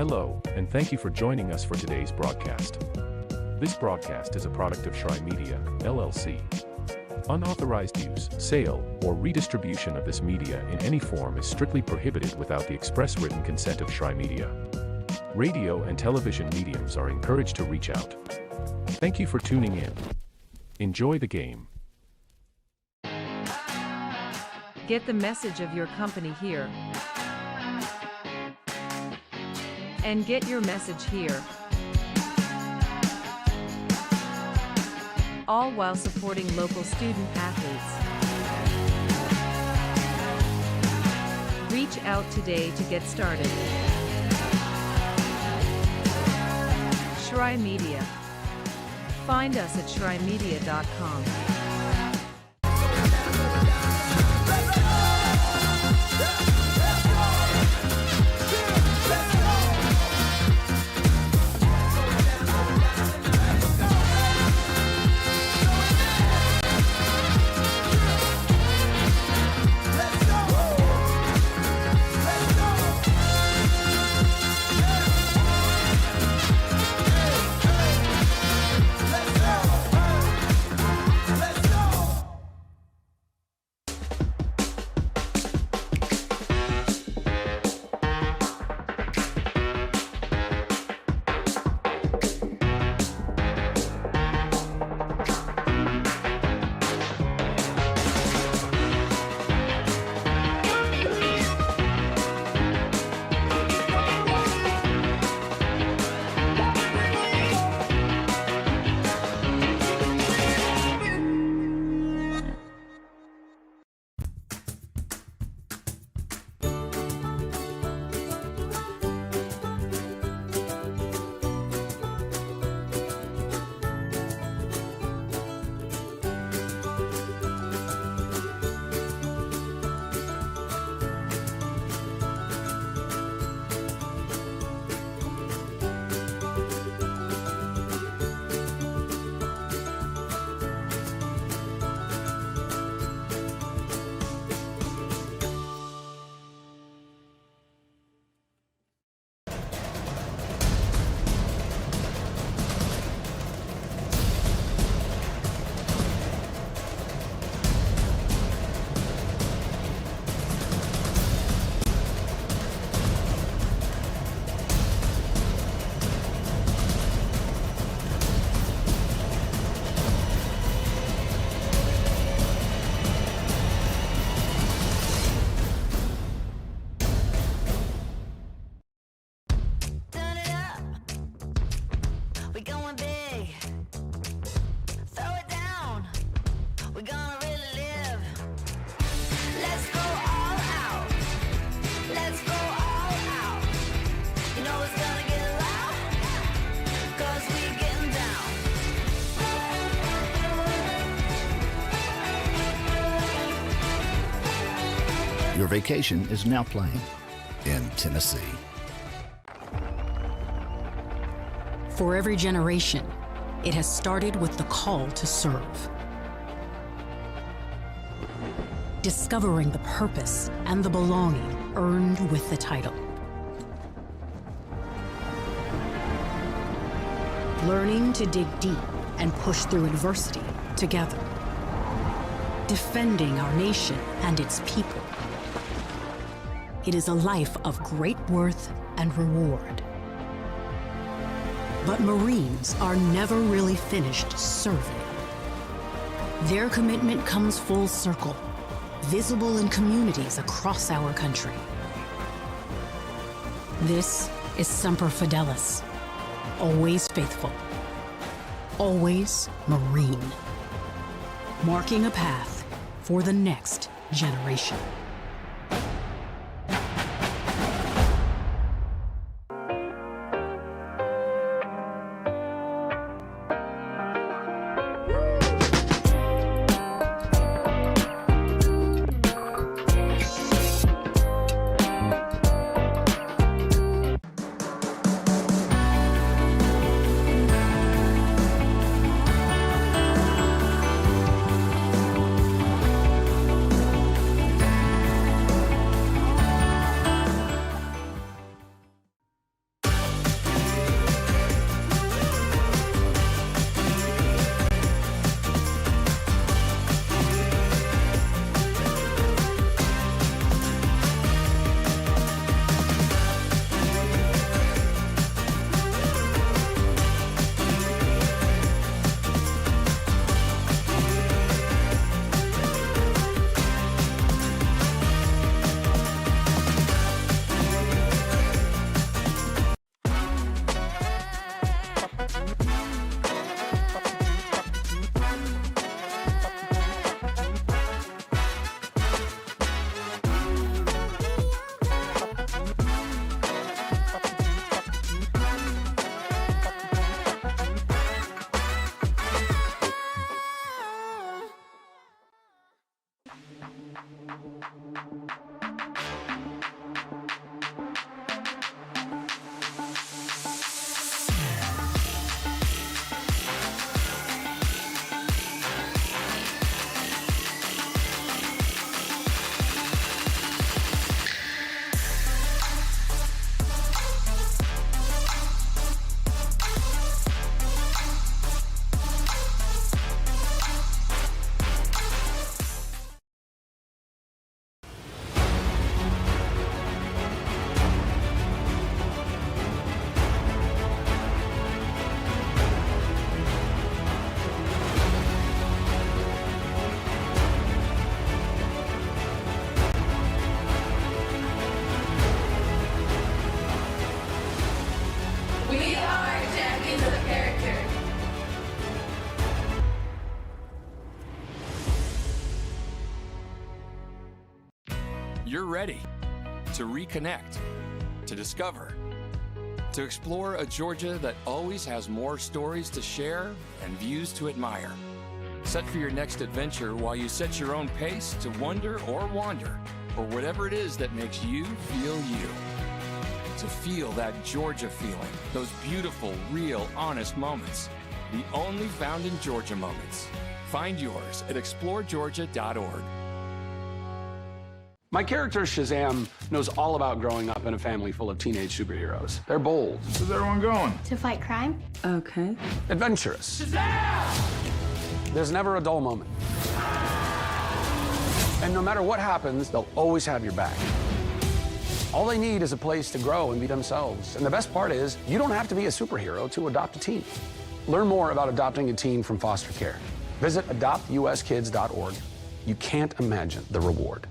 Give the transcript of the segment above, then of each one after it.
Hello, and thank you for joining us for today's broadcast. This broadcast is a product of Shry Media, LLC. Unauthorized use, sale, or redistribution of this media in any form is strictly prohibited without the express written consent of Shry Media. Radio and television mediums are encouraged to reach out. Thank you for tuning in. Enjoy the game. Get the message of your company here. And get your message here. All while supporting local student athletes. Reach out today to get started. Shry Media. Find us at shrymedia.com. Your vacation is now playing in Tennessee. For every generation, it has started with the call to serve. Discovering the purpose and the belonging earned with the title. Learning to dig deep and push through adversity together. Defending our nation and its people. It is a life of great worth and reward. But Marines are never really finished serving. Their commitment comes full circle, visible in communities across our country. This is Semper Fidelis, always faithful, always Marine, marking a path for the next generation. You're ready to reconnect, to discover, to explore a Georgia that always has more stories to share and views to admire. Set for your next adventure while you set your own pace to wonder or wander, or whatever it is that makes you feel you. To feel that Georgia feeling, those beautiful, real, honest moments. The only found in Georgia moments. Find yours at exploregeorgia.org. My character, Shazam, knows all about growing up in a family full of teenage superheroes. They're bold. Where's everyone going? To fight crime? Okay. Adventurous. Shazam! There's never a dull moment. And no matter what happens, they'll always have your back. All they need is a place to grow and be themselves. And the best part is, you don't have to be a superhero to adopt a teen. Learn more about adopting a teen from foster care. Visit adoptuskids.org. You can't imagine the reward.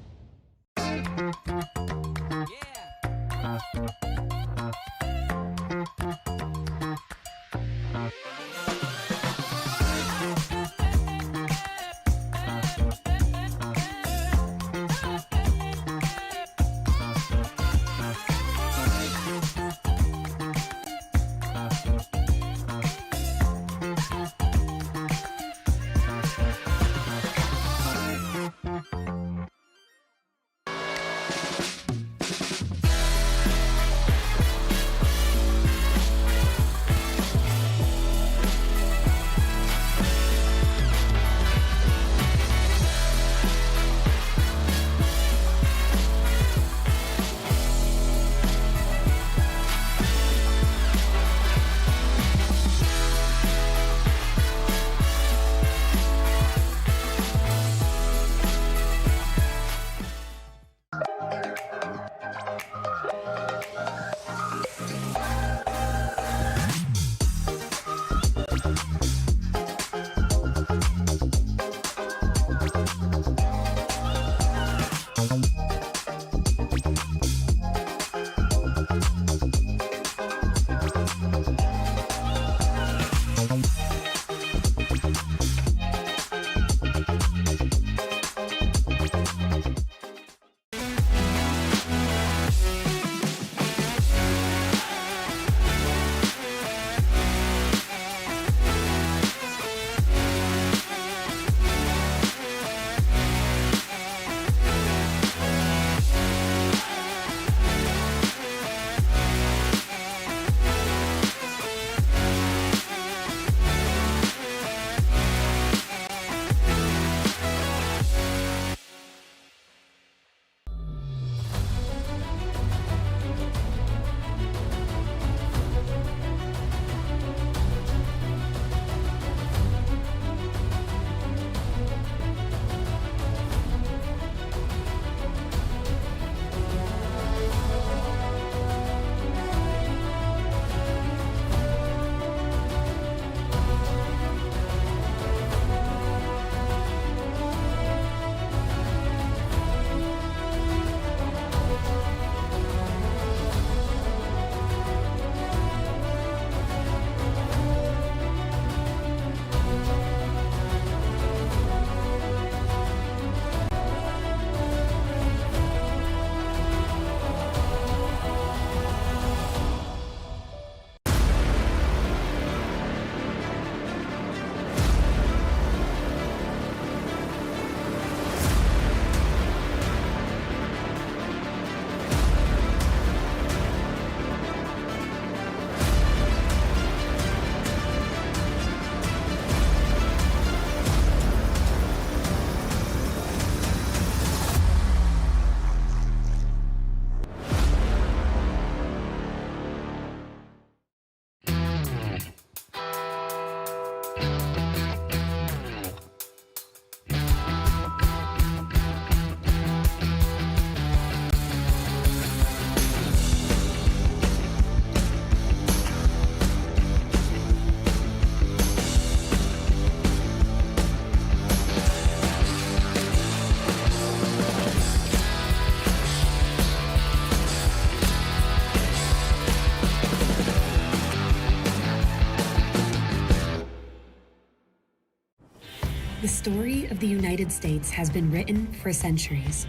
The story of the United States has been written for centuries.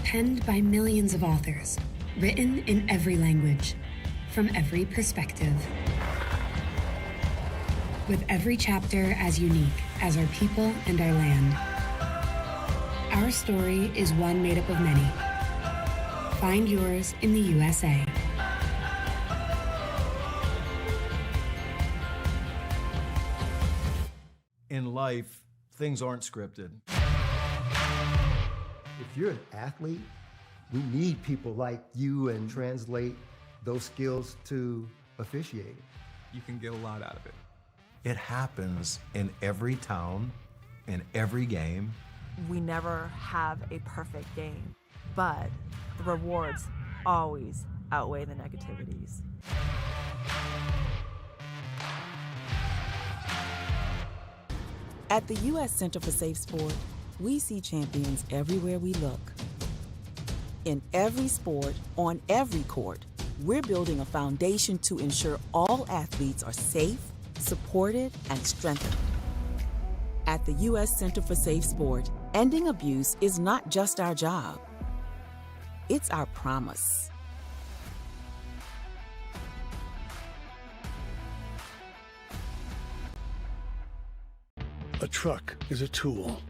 Penned by millions of authors, written in every language, from every perspective. With every chapter as unique as our people and our land. Our story is one made up of many. Find yours in the USA. In life, things aren't scripted. If you're an athlete, we need people like you and translate those skills to officiating. You can get a lot out of it. It happens in every town, in every game. We never have a perfect game, but the rewards always outweigh the negativities. At the U.S. Center for Safe Sport, we see champions everywhere we look. In every sport, on every court, we're building a foundation to ensure all athletes are safe, supported, and strengthened. At the U.S. Center for Safe Sport, ending abuse is not just our job. It's our promise. A truck is a tool,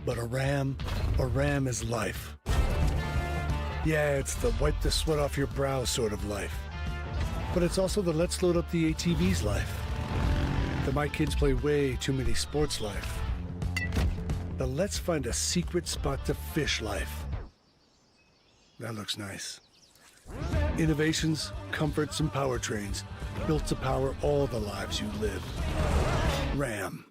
but a ram is life. Yeah, it's the wipe the sweat off your brow sort of life. But it's also the let's load up the ATV's life. The my kids play way too many sports life. The let's find a secret spot to fish life. That looks nice. Innovations, comforts, and powertrains built to power all the lives you live. Ram.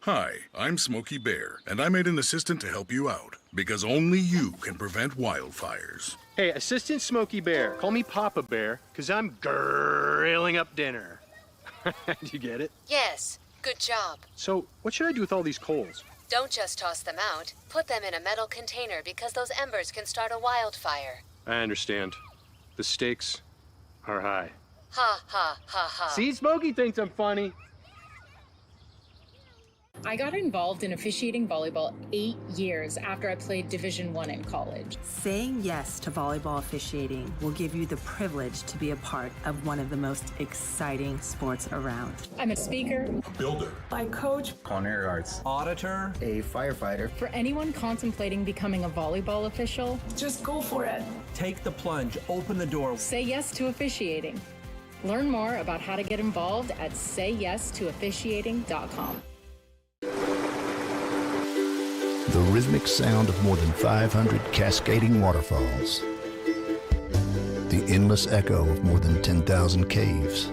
Hi, I'm Smokey Bear, and I made an assistant to help you out, because only you can prevent wildfires. Hey, Assistant Smokey Bear. Call me Papa Bear, because I'm grilling up dinner. You get it? Yes, good job. So, what should I do with all these coals? Don't just toss them out. Put them in a metal container because those embers can start a wildfire. I understand. The stakes are high. Ha, ha, ha, ha. See, Smokey thinks I'm funny. I got involved in officiating volleyball 8 years after I played Division I in college. Saying yes to volleyball officiating will give you the privilege to be a part of one of the most exciting sports around. I'm a speaker, A builder. I coach, Culinary arts. Auditor. A firefighter. For anyone contemplating becoming a volleyball official, just go for it. Take the plunge. Open the door. Say yes to officiating. Learn more about how to get involved at sayyes2officiating.com. The rhythmic sound of more than 500 cascading waterfalls. The endless echo of more than 10,000 caves.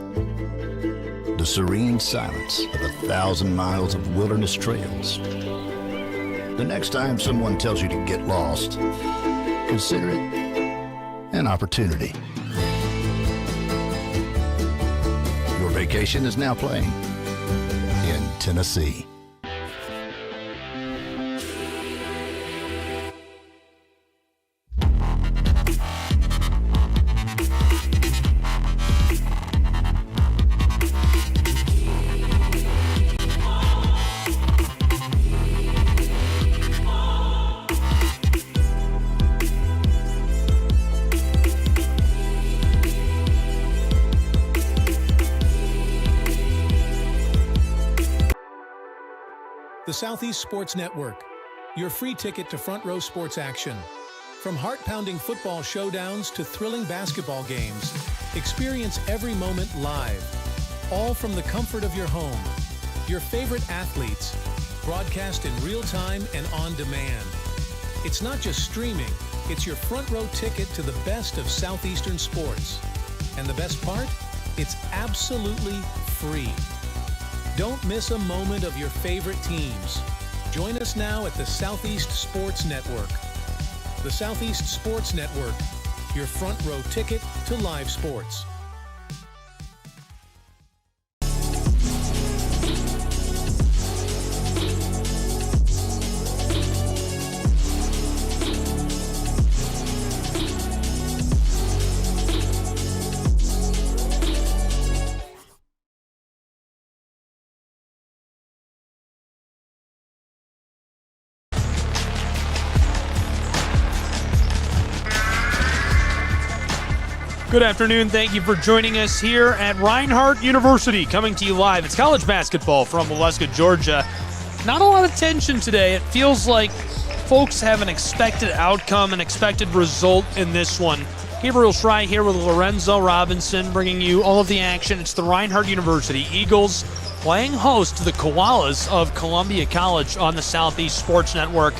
The serene silence of 1,000 miles of wilderness trails. The next time someone tells you to get lost, consider it an opportunity. Your vacation is now playing in Tennessee. The Southeast Sports Network, your free ticket to front row sports action. From heart-pounding football showdowns to thrilling basketball games, experience every moment live, all from the comfort of your home. Your favorite athletes, broadcast in real time and on demand. It's not just streaming, it's your front row ticket to the best of Southeastern sports. And the best part? It's absolutely free. Don't miss a moment of your favorite teams. Join us now at the Southeast Sports Network. The Southeast Sports Network, your front row ticket to live sports. Good afternoon. Thank you for joining us here at Reinhardt University, coming to you live. It's college basketball from Waleska, Georgia. Not a lot of tension today. It feels like folks have an expected outcome, an expected result in this one. Gabriel Schrei here with Lorenzo Robinson, bringing you all of the action. It's the Reinhardt University Eagles playing host to the Koalas of Columbia College on the Southeast Sports Network.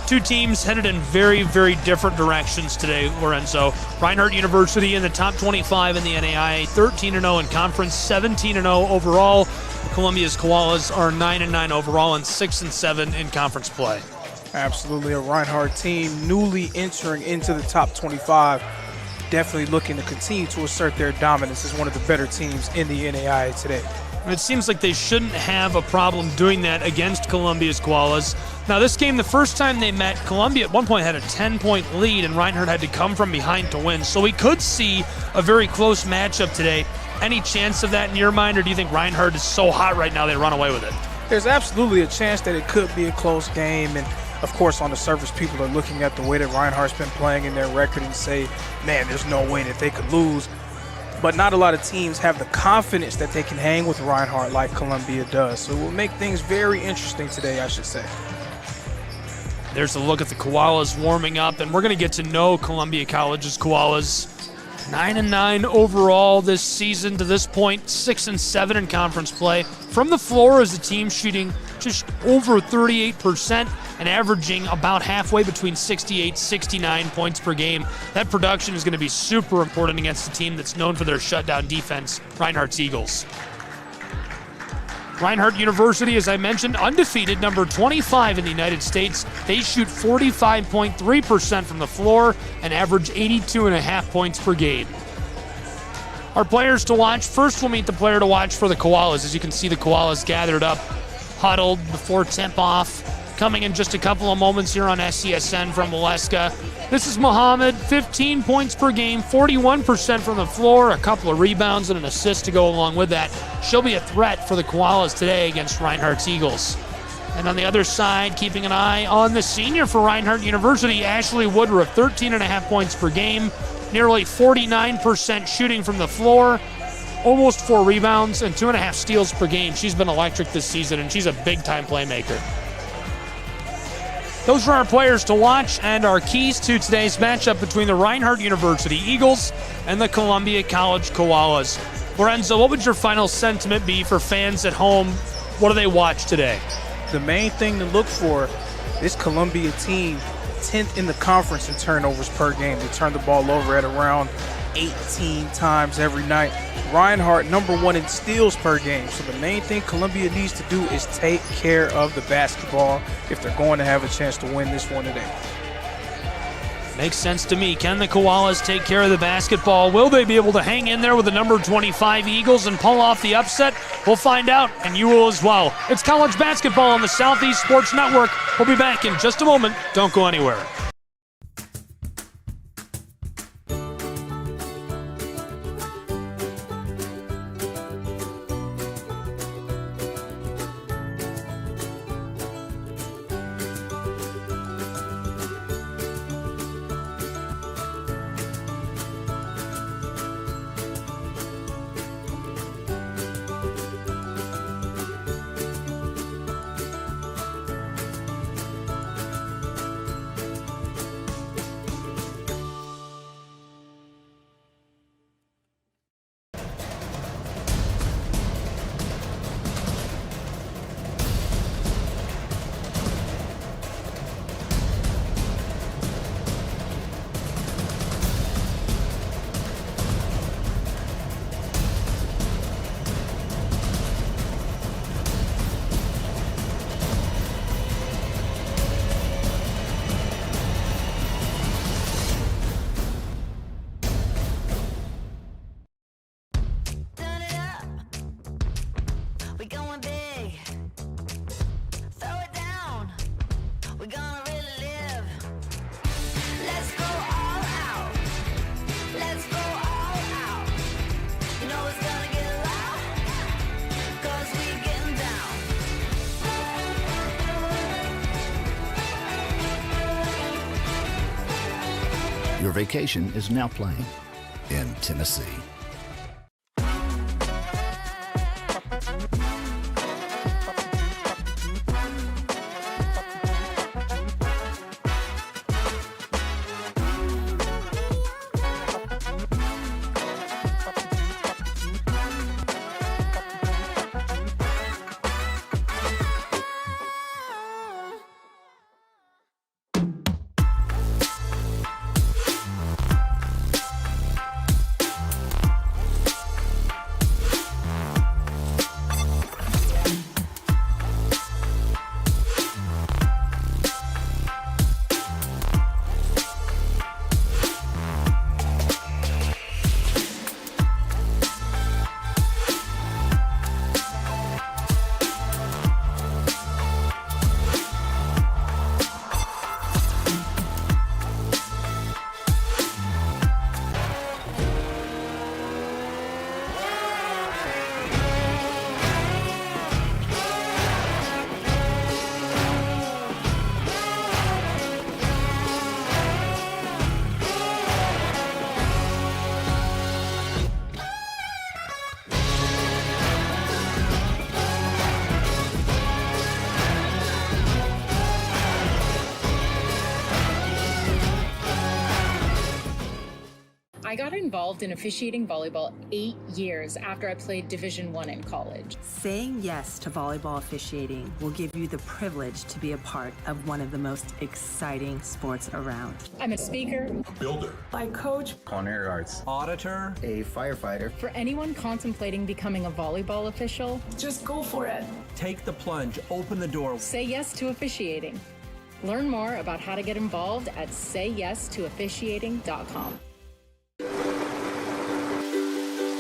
Two teams headed in very, very different directions today, Lorenzo. Reinhardt University in the top 25 in the NAIA, 13-0 in conference, 17-0 overall. Columbia's Koalas are 9-9 overall and 6-7 in conference play. Absolutely, a Reinhardt team newly entering into the top 25. Definitely looking to continue to assert their dominance as one of the better teams in the NAIA today. And it seems like they shouldn't have a problem doing that against Columbia's Koalas. Now, this game, the first time they met, Columbia at one point had a 10-point lead, and Reinhardt had to come from behind to win. So we could see a very close matchup today. Any chance of that in your mind, or do you think Reinhardt is so hot right now they run away with it? There's absolutely a chance that it could be a close game, and of course, on the surface, people are looking at the way that Reinhardt's been playing in their record and say, man, there's no way that they could lose. But not a lot of teams have the confidence that they can hang with Reinhardt like Columbia does. So it will make things very interesting today, I should say. There's a look at the Koalas warming up, and we're going to get to know Columbia College's Koalas. 9-9 overall this season to this point, 6-7 in conference play. From the floor is a team shooting just over 38% and averaging about halfway between 68, 69 points per game. That production is going to be super important against a team that's known for their shutdown defense, Reinhardt's Eagles. Reinhardt University, as I mentioned, undefeated, number 25 in the United States. They shoot 45.3% from the floor and average 82.5 points per game. Our players to watch. First, we'll meet the player to watch for the Koalas. As you can see, the Koalas gathered up, huddled before tip-off. Coming in just a couple of moments here on SCSN from Waleska. This is Muhammad, 15 points per game, 41% from the floor, a couple of rebounds and an assist to go along with that. She'll be a threat for the Koalas today against Reinhardt's Eagles. And on the other side, keeping an eye on the senior for Reinhardt University, Ashley Woodruff, 13.5 points per game, nearly 49% shooting from the floor, almost 4 rebounds and 2.5 steals per game. She's been electric this season, and she's a big-time playmaker. Those are our players to watch and our keys to today's matchup between the Reinhardt University Eagles and the Columbia College Koalas. Lorenzo, what would your final sentiment be for fans at home? What do they watch today? The main thing to look for, this Columbia team, 10th in the conference in turnovers per game. They turn the ball over at around 18 times every night. Reinhardt, number 1 in steals per game. So the main thing Columbia needs to do is take care of the basketball if they're going to have a chance to win this one today. Makes sense to me. Can the Koalas take care of the basketball? Will they be able to hang in there with the number 25 Eagles and pull off the upset? We'll find out, and you will as well. It's college basketball on the Southeast Sports Network. We'll be back in just a moment. Don't go anywhere. Your vacation is now playing in Tennessee. I got involved in officiating volleyball 8 years after I played Division I in college. Saying yes to volleyball officiating will give you the privilege to be a part of one of the most exciting sports around. I'm a speaker, A builder. I coach. Culinary arts. Auditor. A firefighter. For anyone contemplating becoming a volleyball official, just go for it. Take the plunge. Open the door. Say yes to officiating. Learn more about how to get involved at sayyes2officiating.com.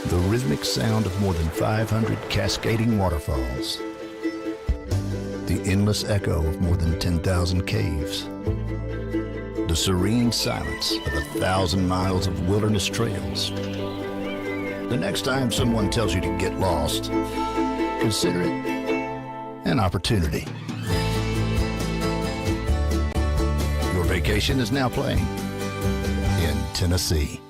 The rhythmic sound of more than 500 cascading waterfalls. The endless echo of more than 10,000 caves. The serene silence of 1,000 miles of wilderness trails. The next time someone tells you to get lost, consider it an opportunity. Your vacation is now playing in Tennessee.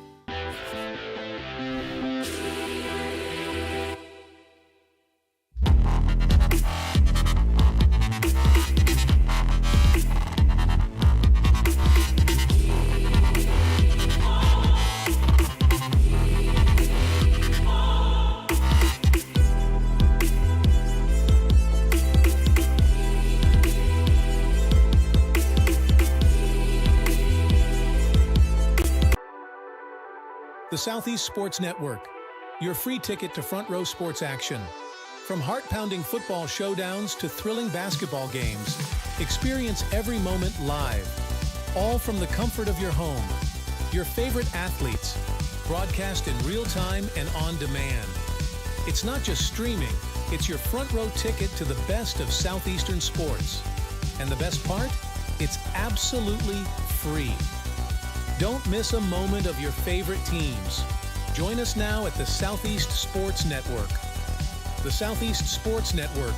The Southeast Sports Network, your free ticket to front row sports action. From heart-pounding football showdowns to thrilling basketball games, experience every moment live, all from the comfort of your home. Your favorite athletes, broadcast in real time and on demand. It's not just streaming, it's your front row ticket to the best of Southeastern sports. And the best part? It's absolutely free. Don't miss a moment of your favorite teams. Join us now at the Southeast Sports Network. The Southeast Sports Network,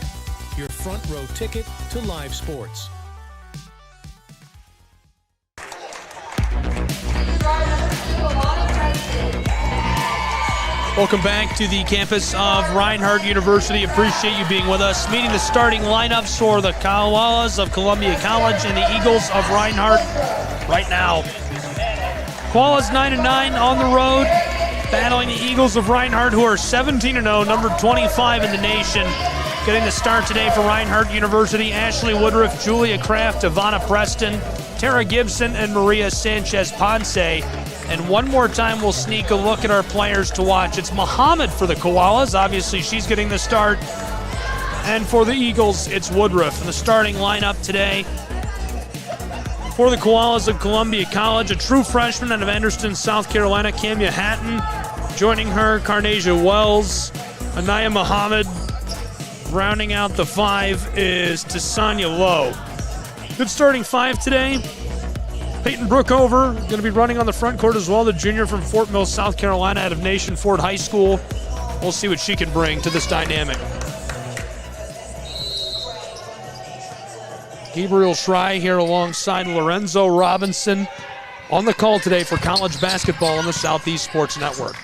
your front row ticket to live sports. Welcome back to the campus of Reinhardt University. Appreciate you being with us. Meeting the starting lineups for the Koalas of Columbia College and the Eagles of Reinhardt right now. Koalas 9-9 on the road, battling the Eagles of Reinhardt, who are 17-0, number 25 in the nation. Getting the start today for Reinhardt University, Ashley Woodruff, Julia Kraft, Ivana Preston, Tara Gibson, and Maria Sanchez-Ponce. And one more time, we'll sneak a look at our players to watch. It's Muhammad for the Koalas. Obviously, she's getting the start. And for the Eagles, it's Woodruff in the starting lineup today. For the Koalas of Columbia College, a true freshman out of Anderson, South Carolina, Kamya Hatton. Joining her, Carnasia Wells, Anaya Muhammad. Rounding out the five is Tasanya Lowe. Good starting five today. Peyton Brookover going to be running on the front court as well, the junior from Fort Mill, South Carolina, out of Nation Ford High School. We'll see what she can bring to this dynamic. Gabriel Schrei here alongside Lorenzo Robinson on the call today for college basketball on the Southeast Sports Network.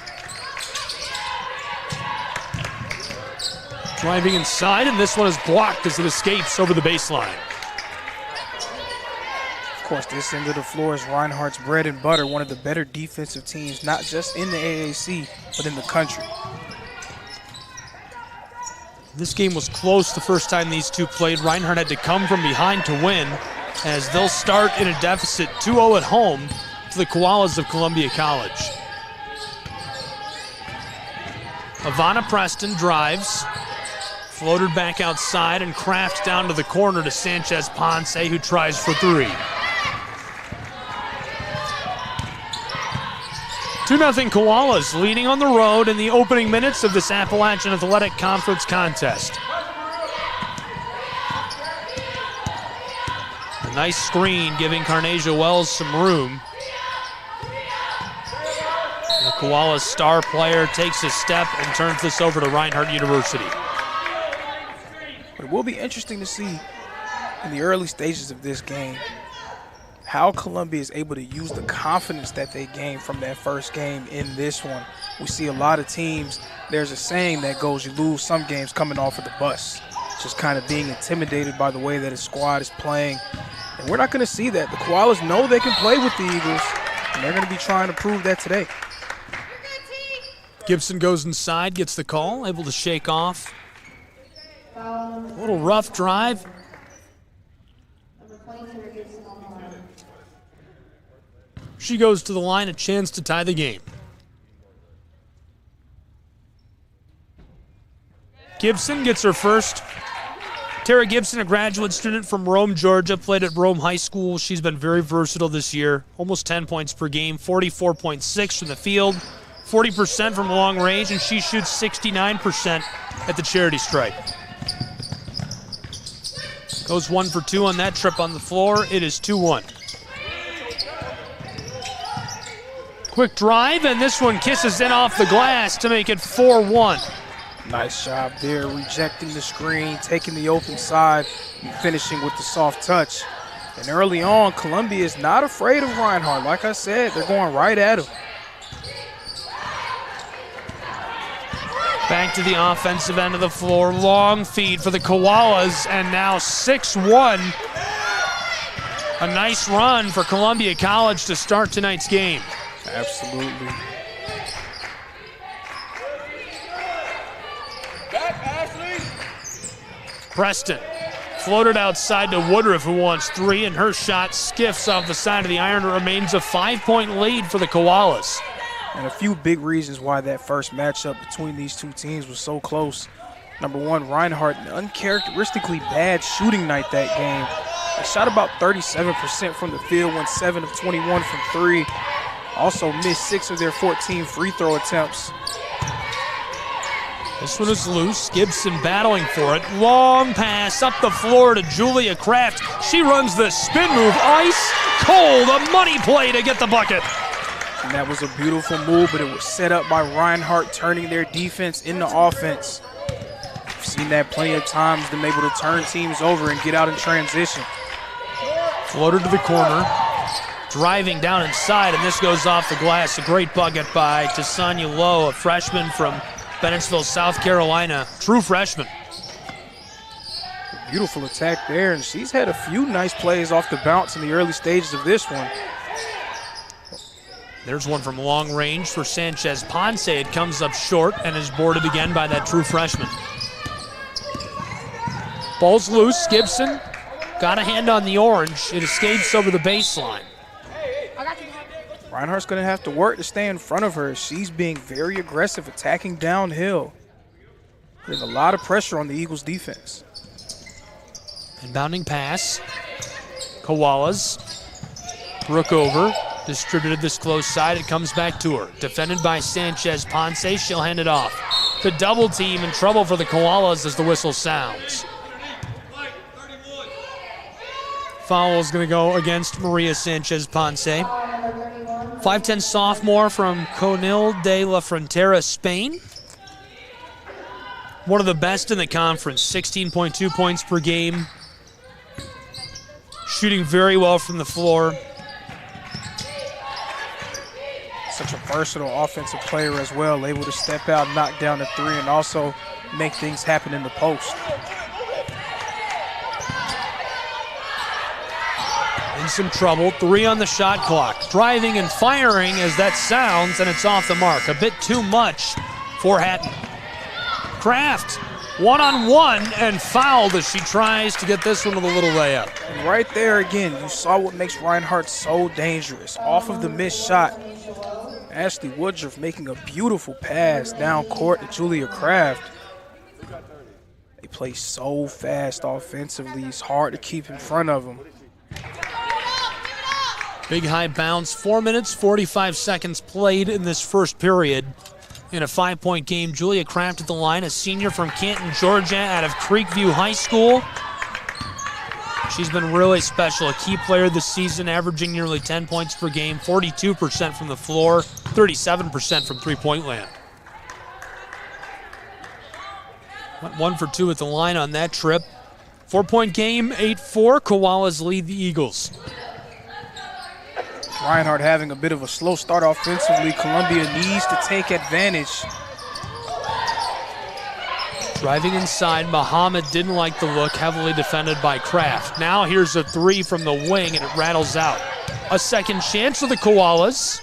Driving inside, and this one is blocked as it escapes over the baseline. Of course, this end of the floor is Reinhardt's bread and butter, one of the better defensive teams, not just in the AAC, but in the country. This game was close the first time these two played. Reinhardt had to come from behind to win, as they'll start in a deficit 2-0 at home to the Koalas of Columbia College. Ivana Preston drives, floated back outside, and Kraft down to the corner to Sanchez-Ponce, who tries for three. 2-0 Koalas leading on the road in the opening minutes of this Appalachian Athletic Conference contest. A nice screen giving Carnasia Wells some room. The Koalas star player takes a step and turns this over to Reinhardt University. But it will be interesting to see in the early stages of this game how Columbia is able to use the confidence that they gained from that first game in this one. We see a lot of teams, there's a saying that goes, you lose some games coming off of the bus, just kind of being intimidated by the way that a squad is playing. And we're not going to see that. The Koalas know they can play with the Eagles, and they're going to be trying to prove that today. Gibson goes inside, gets the call, able to shake off. A little rough drive. She goes to the line, a chance to tie the game. Gibson gets her first. Tara Gibson, a graduate student from Rome, Georgia, played at Rome High School. She's been very versatile this year. Almost 10 points per game, 44.6 from the field, 40% from long range, and she shoots 69% at the charity stripe. Goes 1 for 2 on that trip on the floor. It is 2-1. Quick drive, and this one kisses in off the glass to make it 4-1. Nice job there, rejecting the screen, taking the open side, and finishing with the soft touch. And early on, Columbia is not afraid of Reinhardt. Like I said, they're going right at him. Back to the offensive end of the floor. Long feed for the Koalas, and now 6-1. A nice run for Columbia College to start tonight's game. Absolutely. Preston floated outside to Woodruff, who wants 3, and her shot skiffs off the side of the iron. It remains a 5-point lead for the Koalas. And a few big reasons why that first matchup between these two teams was so close. Number one, Reinhardt, an uncharacteristically bad shooting night that game. They shot about 37% from the field, went 7 of 21 from 3. Also missed 6 of their 14 free throw attempts. This one is loose. Gibson battling for it. Long pass up the floor to Julia Kraft. She runs the spin move. Ice cold. A money play to get the bucket. And that was a beautiful move, but it was set up by Reinhardt, turning their defense into offense. We've seen that plenty of times, them able to turn teams over and get out in transition. Floater to the corner. Driving down inside, and this goes off the glass. A great bucket by Tasanya Lowe, a freshman from Bennettsville, South Carolina. True freshman. Beautiful attack there, and she's had a few nice plays off the bounce in the early stages of this one. There's one from long range for Sanchez Ponce. It comes up short and is boarded again by that true freshman. Ball's loose. Gibson got a hand on the orange. It escapes over the baseline. Reinhardt's going to have to work to stay in front of her. She's being very aggressive, attacking downhill. Putting a lot of pressure on the Eagles' defense. Inbounding pass. Koalas. Brook over. Distributed this close side. It comes back to her. Defended by Sanchez Ponce. She'll hand it off. The double team in trouble for the Koalas as the whistle sounds. Foul is going to go against Maria Sanchez Ponce. 5'10 sophomore from Conil de la Frontera, Spain. One of the best in the conference, 16.2 points per game. Shooting very well from the floor. Such a versatile offensive player as well, able to step out, knock down the 3, and also make things happen in the post. In some trouble, 3 on the shot clock. Driving and firing as that sounds, and it's off the mark. A bit too much for Hatton. Kraft, one-on-one, and fouled as she tries to get this one with a little layup. And right there again, you saw what makes Reinhardt so dangerous. Off of the missed shot, Ashley Woodruff making a beautiful pass down court to Julia Kraft. They play so fast offensively, it's hard to keep in front of them. Big high bounce, 4 minutes, 45 seconds played in this first period. In a 5-point game, Julia Kraft at the line, a senior from Canton, Georgia, out of Creekview High School. She's been really special, a key player this season, averaging nearly 10 points per game, 42% from the floor, 37% from three-point land. Went 1 for 2 at the line on that trip. 4-point game, 8-4. Koalas lead the Eagles. Reinhardt having a bit of a slow start offensively. Columbia needs to take advantage. Driving inside, Muhammad didn't like the look, heavily defended by Kraft. Now here's a 3 from the wing, and it rattles out. A second chance for the Koalas.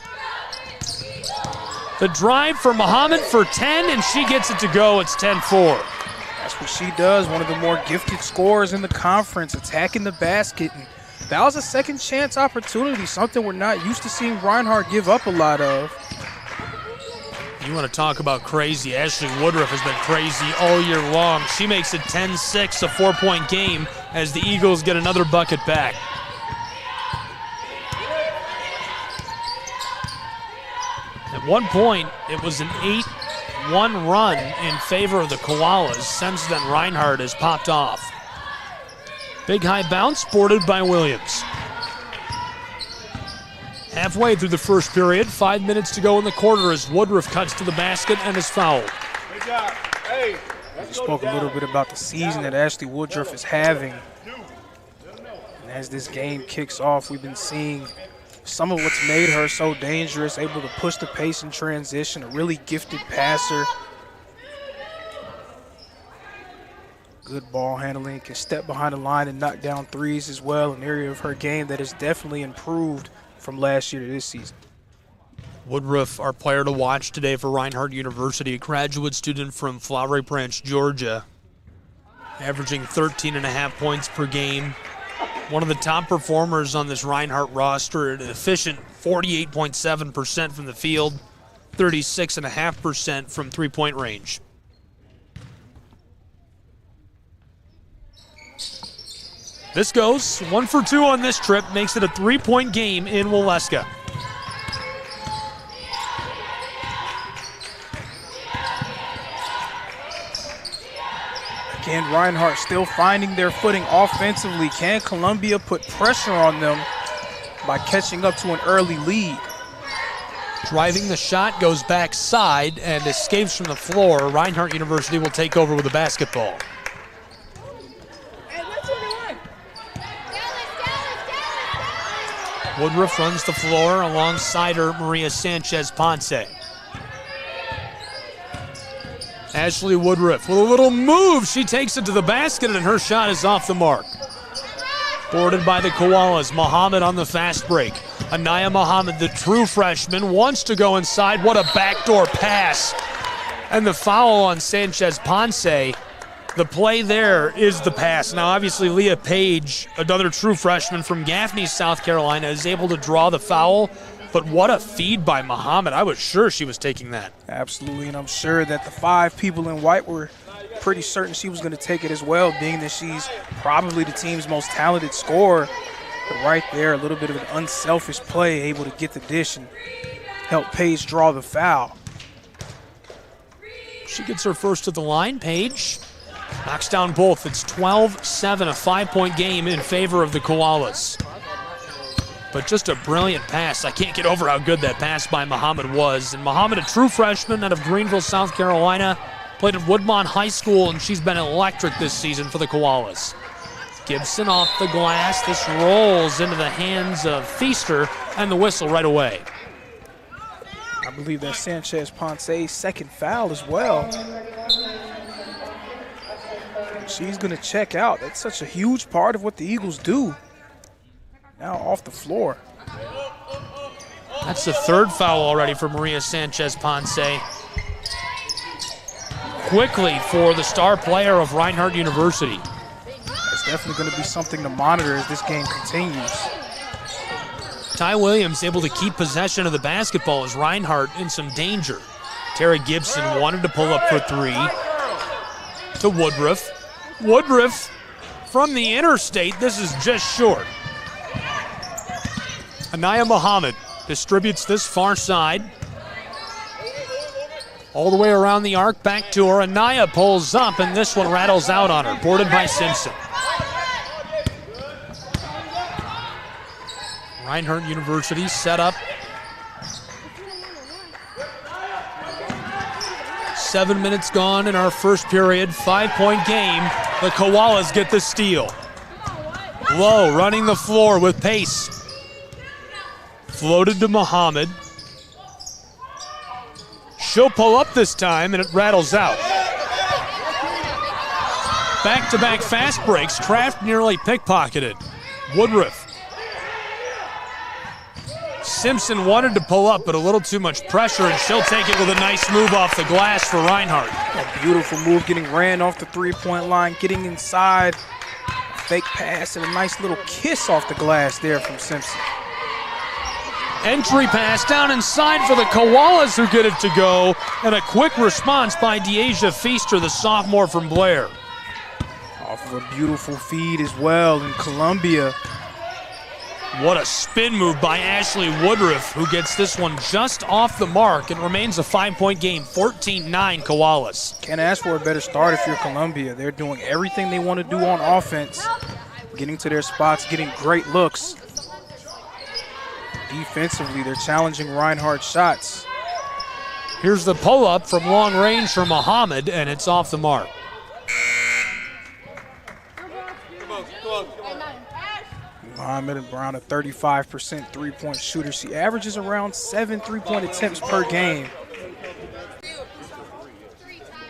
The drive for Muhammad for 10, and she gets it to go. It's 10-4. That's what she does, one of the more gifted scorers in the conference, attacking the basket. And that was a second chance opportunity, something we're not used to seeing Reinhardt give up a lot of. You want to talk about crazy. Ashley Woodruff has been crazy all year long. She makes it 10-6, a 4-point game, as the Eagles get another bucket back. At one point, it was an 8-1 run in favor of the Koalas. Since then, Reinhardt has popped off. Big high bounce sported by Williams. Halfway through the first period, 5 minutes to go in the quarter as Woodruff cuts to the basket and is fouled. Good job. Hey. We spoke a little bit about the season that Ashley Woodruff is having. And as this game kicks off, we've been seeing some of what's made her so dangerous, able to push the pace in transition, a really gifted passer. Good ball handling, can step behind the line and knock down threes as well, an area of her game that has definitely improved from last year to this season. Woodruff, our player to watch today for Reinhardt University, a graduate student from Flowery Branch, Georgia, averaging 13.5 points per game. One of the top performers on this Reinhardt roster, an efficient 48.7% from the field, 36.5% from three-point range. This goes 1 for 2 on this trip, makes it a 3-point game in Waleska. Again, Reinhardt still finding their footing offensively. Can Columbia put pressure on them by catching up to an early lead? Driving the shot, goes backside and escapes from the floor. Reinhardt University will take over with the basketball. Woodruff runs the floor alongside her, Maria Sanchez-Ponce. Ashley Woodruff with a little move. She takes it to the basket and her shot is off the mark. Boarded by the Koalas. Muhammad on the fast break. Anaya Muhammad, the true freshman, wants to go inside. What a backdoor pass. And the foul on Sanchez-Ponce. The play there is the pass. Now, obviously, Leah Page, another true freshman from Gaffney, South Carolina, is able to draw the foul. But what a feed by Muhammad. I was sure she was taking that. Absolutely, and I'm sure that the 5 people in white were pretty certain she was going to take it as well, being that she's probably the team's most talented scorer. But right there, a little bit of an unselfish play, able to get the dish and help Page draw the foul. She gets her first to the line. Page knocks down both. It's 12-7, a 5-point game in favor of the Koalas. But just a brilliant pass. I can't get over how good that pass by Muhammad was. And Muhammad, a true freshman out of Greenville, South Carolina, played at Woodmont High School, and she's been electric this season for the Koalas. Gibson off the glass. This rolls into the hands of Feaster, and the whistle right away. I believe that's Sanchez-Ponce's second foul as well. She's going to check out. That's such a huge part of what the Eagles do. Now off the floor. That's the third foul already for Maria Sanchez-Ponce. Quickly for the star player of Reinhardt University. It's definitely going to be something to monitor as this game continues. Ty Williams able to keep possession of the basketball as Reinhardt in some danger. Tara Gibson wanted to pull up for 3. To Woodruff. Woodruff from the interstate. This is just short. Anaya Muhammad distributes this far side. All the way around the arc, back to her. Anaya pulls up, and this one rattles out on her. Boarded by Simpson. Reinhardt University set up. 7 minutes gone in our first period. 5-point game. The Koalas get the steal. Lowe running the floor with pace. Floated to Muhammad. She'll pull up this time, and it rattles out. Back-to-back fast breaks. Kraft nearly pickpocketed. Woodruff Simpson wanted to pull up, but a little too much pressure, and she'll take it with a nice move off the glass for Reinhardt. A beautiful move, getting ran off the three-point line, getting inside. Fake pass and a nice little kiss off the glass there from Simpson. Entry pass down inside for the Koalas, who get it to go, and a quick response by Deasia Feaster, the sophomore from Blair. Off of a beautiful feed as well in Columbia. What a spin move by Ashley Woodruff, who gets this one just off the mark and remains a 5-point game, 14-9 Koalas. Can't ask for a better start if you're Columbia. They're doing everything they want to do on offense, getting to their spots, getting great looks. Defensively, they're challenging Reinhardt's shots. Here's the pull-up from long range for Muhammad, and it's off the mark. Muhammad and Brown, a 35% three-point shooter. She averages around 7 three-point attempts per game.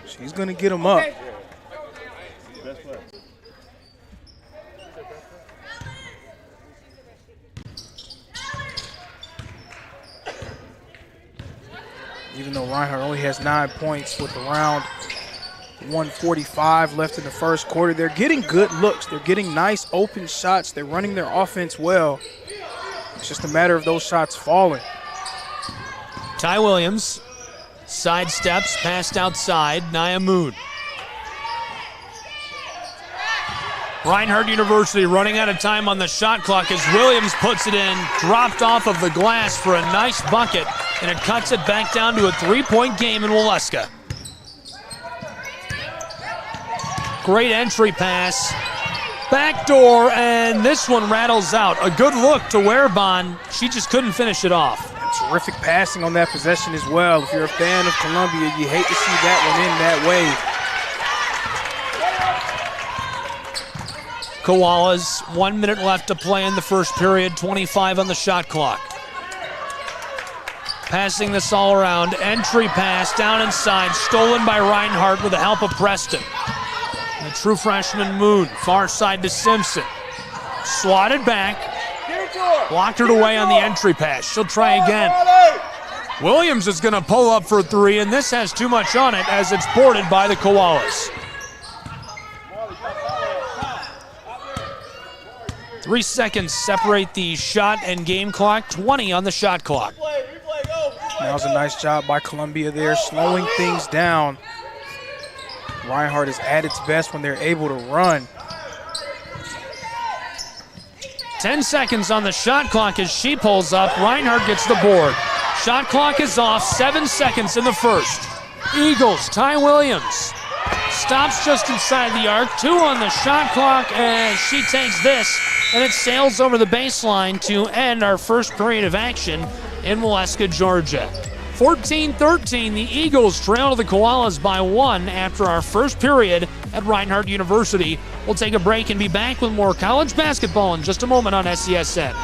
She's going to get them up. Even though Reinhardt only has 9 points with around 1:45 left in the first quarter, they're getting good looks. They're getting nice open shots. They're running their offense well. It's just a matter of those shots falling. Ty Williams sidesteps, passed outside, Nia Moon. Reinhardt University running out of time on the shot clock as Williams puts it in, dropped off of the glass for a nice bucket, and it cuts it back down to a 3-point game in Waleska. Great entry pass, backdoor, and this one rattles out. A good look to Werbon. She just couldn't finish it off. And terrific passing on that possession as well. If you're a fan of Columbia, you hate to see that one in that way. Koalas, 1 minute left to play in the first period, 25 on the shot clock. Passing this all around, entry pass down inside, stolen by Reinhardt with the help of Preston. The true freshman Moon, far side to Simpson. Swatted back, blocked it away on the entry pass. She'll try again. Williams is going to pull up for three, and this has too much on it as it's boarded by the Koalas. 3 seconds separate the shot and game clock, 20 on the shot clock. That was a nice job by Columbia there, slowing things down. Reinhardt is at its best when they're able to run. 10 seconds on the shot clock as she pulls up. Reinhardt gets the board. Shot clock is off, 7 seconds in the first. Eagles, Ty Williams. Stops just inside the arc, 2 on the shot clock, and she takes this, and it sails over the baseline to end our first period of action in Waleska, Georgia. 14-13, the Eagles trail to the Koalas by 1 after our first period at Reinhardt University. We'll take a break and be back with more college basketball in just a moment on SCSN.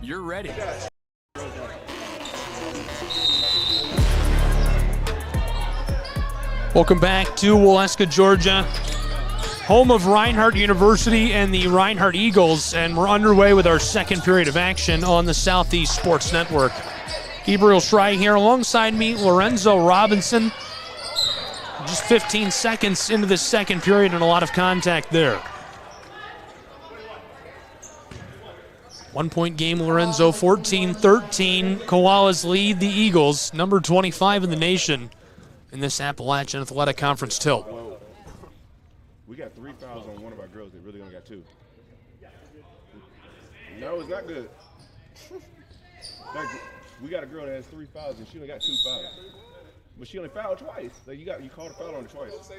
You're ready. Welcome back to Waleska, Georgia, home of Reinhardt University and the Reinhardt Eagles, and we're underway with our second period of action on the Southeast Sports Network. Gabriel Schrei here alongside me, Lorenzo Robinson. Just 15 seconds into the second period and a lot of contact there. 1-point game, Lorenzo, 14-13. Koalas lead the Eagles, number 25 in the nation in this Appalachian Athletic Conference tilt. Well, we got 3 fouls on one of our girls. They really only got 2. No, it's not good. We got a girl that has 3 fouls and she only got 2 fouls. But she only fouled twice. Like you called a foul on her twice.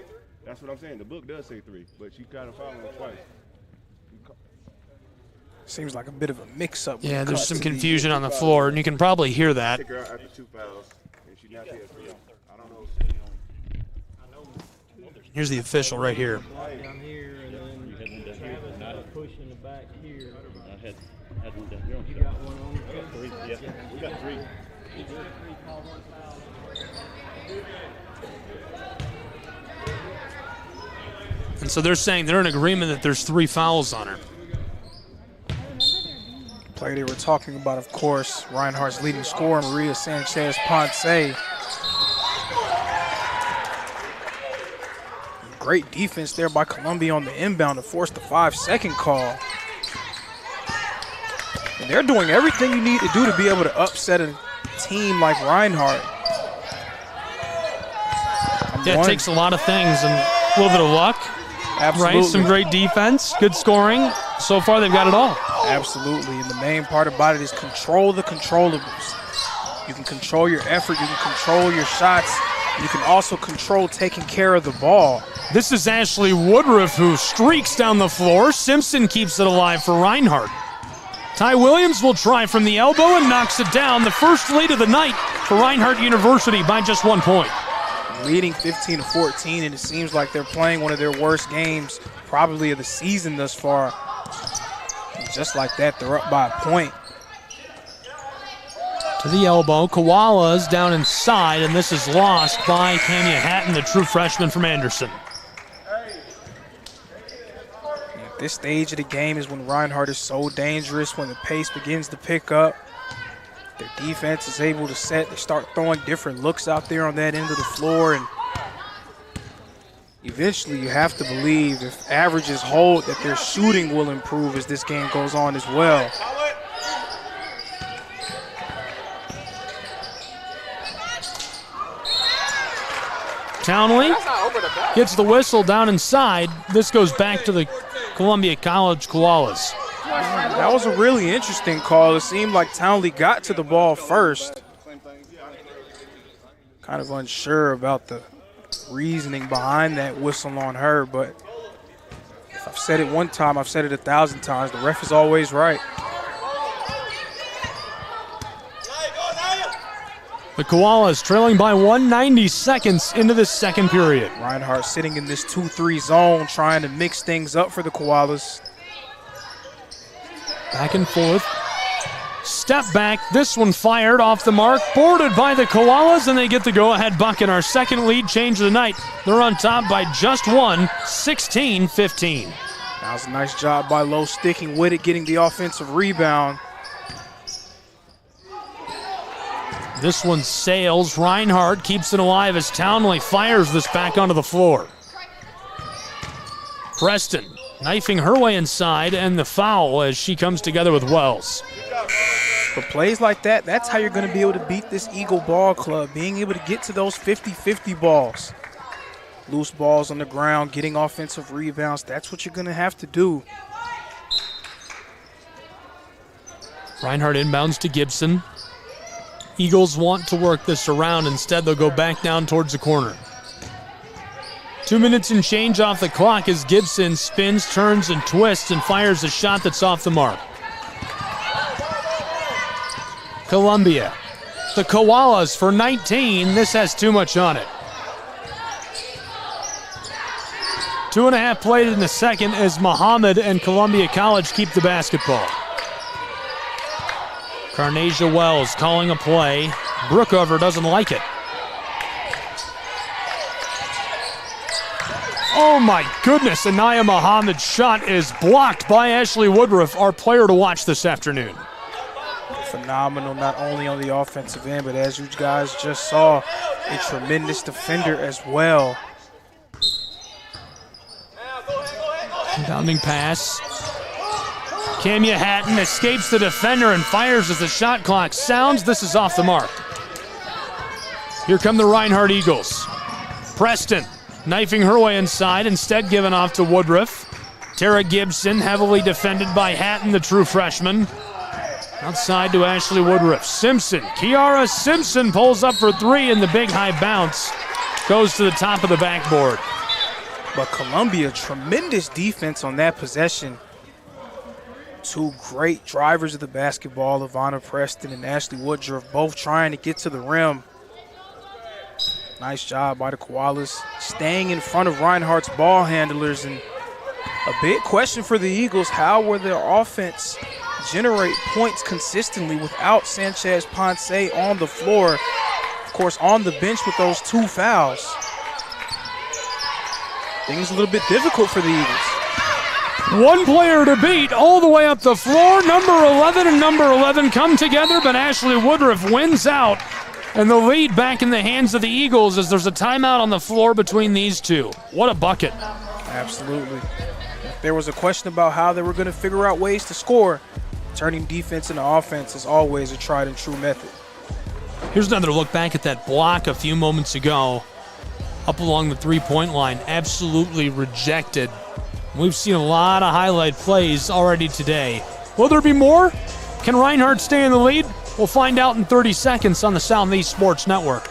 That's what I'm saying. The book does say 3, but she got a foul on her twice. Seems like a bit of a mix-up. Yeah, there's some confusion on the floor, and you can probably hear that. Take her out after 2 fouls, and she now has 3. I don't know. Here's the official right here. Down here, and then Travis had a push in the back here. I had one down here. You got one on? I got 3. Yeah, we got 3. And so they're saying they're in agreement that there's 3 fouls on her. Play they were talking about, of course, Reinhardt's leading scorer, Maria Sanchez Ponce. Great defense there by Columbia on the inbound to force the 5-second call. And they're doing everything you need to do to be able to upset a team like Reinhardt. Yeah, it takes a lot of things and a little bit of luck. Absolutely. Right, some great defense, good scoring. So far, they've got it all. Absolutely, and the main part about it is control the controllables. You can control your effort, you can control your shots, you can also control taking care of the ball. This is Ashley Woodruff who streaks down the floor. Simpson keeps it alive for Reinhardt. Ty Williams will try from the elbow and knocks it down. The first lead of the night for Reinhardt University by just 1 point. Leading 15-14, and it seems like they're playing one of their worst games probably of the season thus far. And just like that, they're up by a point. To the elbow, Koalas down inside, and this is lost by Kenya Hatton, the true freshman from Anderson. At this stage of the game is when Reinhardt is so dangerous, when the pace begins to pick up. Their defense is able to set. They start throwing different looks out there on that end of the floor, and eventually you have to believe if averages hold that their shooting will improve as this game goes on as well. Townley gets the whistle down inside. This goes back to the Columbia College Koalas. That was a really interesting call. It seemed like Townley got to the ball first. Kind of unsure about the reasoning behind that whistle on her, but if I've said it one time, I've said it 1,000 times. The ref is always right. The Koalas trailing by 190 seconds into the second period. Reinhardt sitting in this 2-3 zone, trying to mix things up for the Koalas. Back and forth. Step back. This one fired off the mark. Boarded by the Koalas, and they get the go-ahead bucket. Our second lead change of the night. They're on top by just 1, 16-15. That was a nice job by Lowe sticking with it, getting the offensive rebound. This one sails. Reinhardt keeps it alive as Townley fires this back onto the floor. Preston knifing her way inside, and the foul as she comes together with Wells. For plays like that, that's how you're going to be able to beat this Eagle ball club, being able to get to those 50-50 balls. Loose balls on the ground, getting offensive rebounds, that's what you're going to have to do. Reinhardt inbounds to Gibson. Eagles want to work this around. Instead, they'll go back down towards the corner. 2 minutes and change off the clock as Gibson spins, turns, and twists and fires a shot that's off the mark. Columbia. The Koalas for 19. This has too much on it. 2.5 played in the second as Muhammad and Columbia College keep the basketball. Carnasia Wells calling a play. Brookover doesn't like it. Oh my goodness, Anaya Muhammad's shot is blocked by Ashley Woodruff, our player to watch this afternoon. Phenomenal, not only on the offensive end, but as you guys just saw, a tremendous defender as well. Inbounding pass. Camia Hatton escapes the defender and fires as the shot clock sounds. This is off the mark. Here come the Reinhardt Eagles. Preston knifing her way inside, instead given off to Woodruff. Tara Gibson heavily defended by Hatton, the true freshman. Outside to Ashley Woodruff. Simpson, Kiara Simpson pulls up for three, and the big high bounce goes to the top of the backboard. But Columbia, tremendous defense on that possession. Two great drivers of the basketball, Ivana Preston and Ashley Woodruff, both trying to get to the rim. Nice job by the Koalas, staying in front of Reinhardt's ball handlers. And a big question for the Eagles, how will their offense generate points consistently without Sanchez Ponce on the floor? Of course, on the bench with those two fouls. Things a little bit difficult for the Eagles. One player to beat all the way up the floor. Number 11 and number 11 come together, but Ashley Woodruff wins out. And the lead back in the hands of the Eagles as there's a timeout on the floor between these two. What a bucket. Absolutely. If there was a question about how they were going to figure out ways to score, turning defense into offense is always a tried and true method. Here's another look back at that block a few moments ago. Up along the three-point line, absolutely rejected. We've seen a lot of highlight plays already today. Will there be more? Can Reinhardt stay in the lead? We'll find out in 30 seconds on the Southeast Sports Network.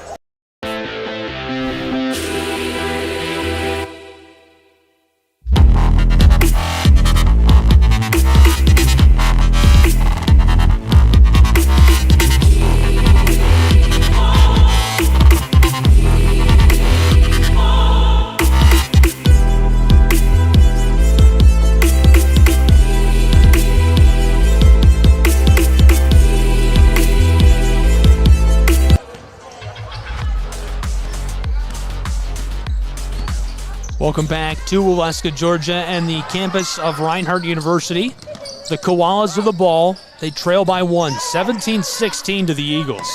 Welcome back to Waleska, Georgia, and the campus of Reinhardt University. The Koalas of the ball. They trail by one, 17-16 to the Eagles.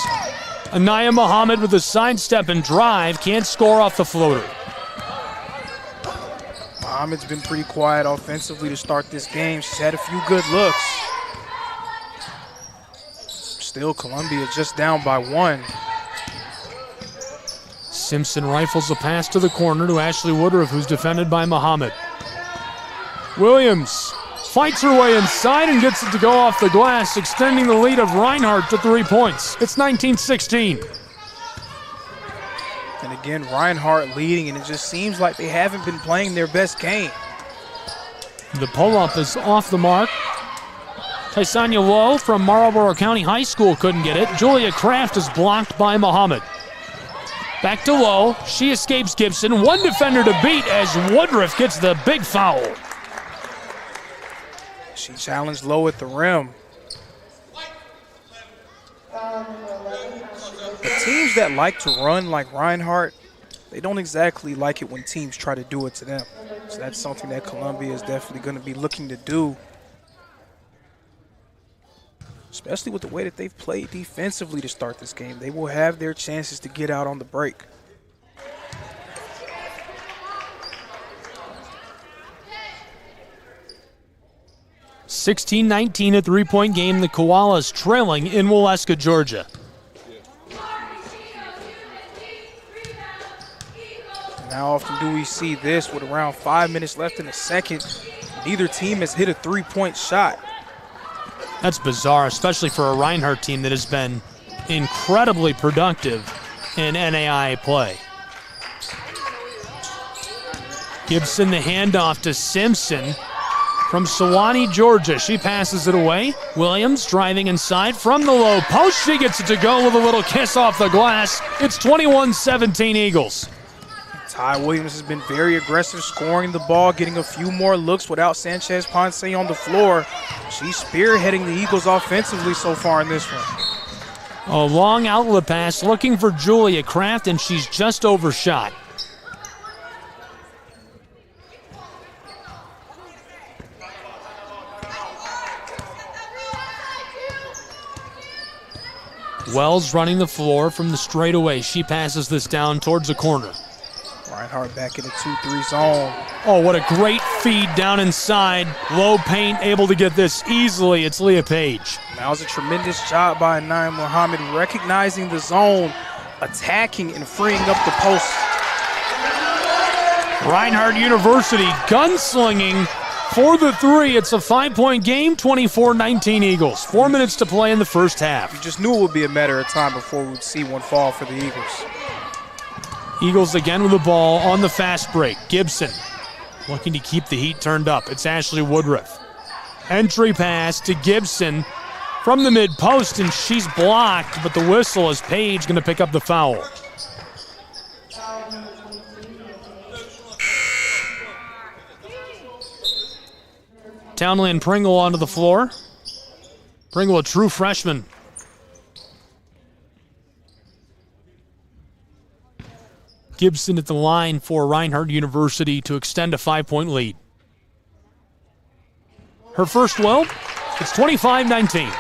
Anaya Muhammad with a sidestep and drive, can't score off the floater. Muhammad's been pretty quiet offensively to start this game. She's had a few good looks. Still, Columbia just down by one. Simpson rifles a pass to the corner to Ashley Woodruff, who's defended by Muhammad. Williams fights her way inside and gets it to go off the glass, extending the lead of Reinhardt to 3 points. It's 19-16. And again, Reinhardt leading, and it just seems like they haven't been playing their best game. The pull-up is off the mark. Taisanya Lowe from Marlboro County High School couldn't get it. Julia Kraft is blocked by Muhammad. Back to Lowe. She escapes Gibson. One defender to beat as Woodruff gets the big foul. She challenged Lowe at the rim. The teams that like to run like Reinhardt, they don't exactly like it when teams try to do it to them. So that's something that Columbia is definitely going to be looking to do, especially with the way that they've played defensively to start this game. They will have their chances to get out on the break. (16-19) a three-point game. The Koalas trailing in Waleska, Georgia. And how often do we see this with around 5 minutes left in the second? Neither team has hit a three-point shot. That's bizarre, especially for a Reinhardt team that has been incredibly productive in NAIA play. Gibson the handoff to Simpson from Sewanee, Georgia. She passes it away. Williams driving inside from the low post. She gets it to go with a little kiss off the glass. It's 21-17 Eagles. Ty Williams has been very aggressive, scoring the ball, getting a few more looks without Sanchez Ponce on the floor. She's spearheading the Eagles offensively so far in this one. A long outlet pass looking for Julia Kraft, and she's just overshot. Wells running the floor from the straightaway. She passes this down towards the corner. Reinhardt back in the 2-3 zone. Oh, what a great feed down inside. Low paint, able to get this easily. It's Leah Page. That was a tremendous job by Naim Muhammad, recognizing the zone, attacking and freeing up the post. Reinhardt University gunslinging for the three. It's a 5-point game, 24-19 Eagles. 4 minutes to play in the first half. You just knew it would be a matter of time before we would see one fall for the Eagles. Eagles again with the ball on the fast break. Gibson looking to keep the heat turned up. It's Ashley Woodruff. Entry pass to Gibson from the mid-post, and she's blocked, but the whistle is Page going to pick up the foul. Townley and Pringle onto the floor. Pringle, a true freshman. Gibson at the line for Reinhardt University to extend a 5-point lead. Her first well, it's 25-19.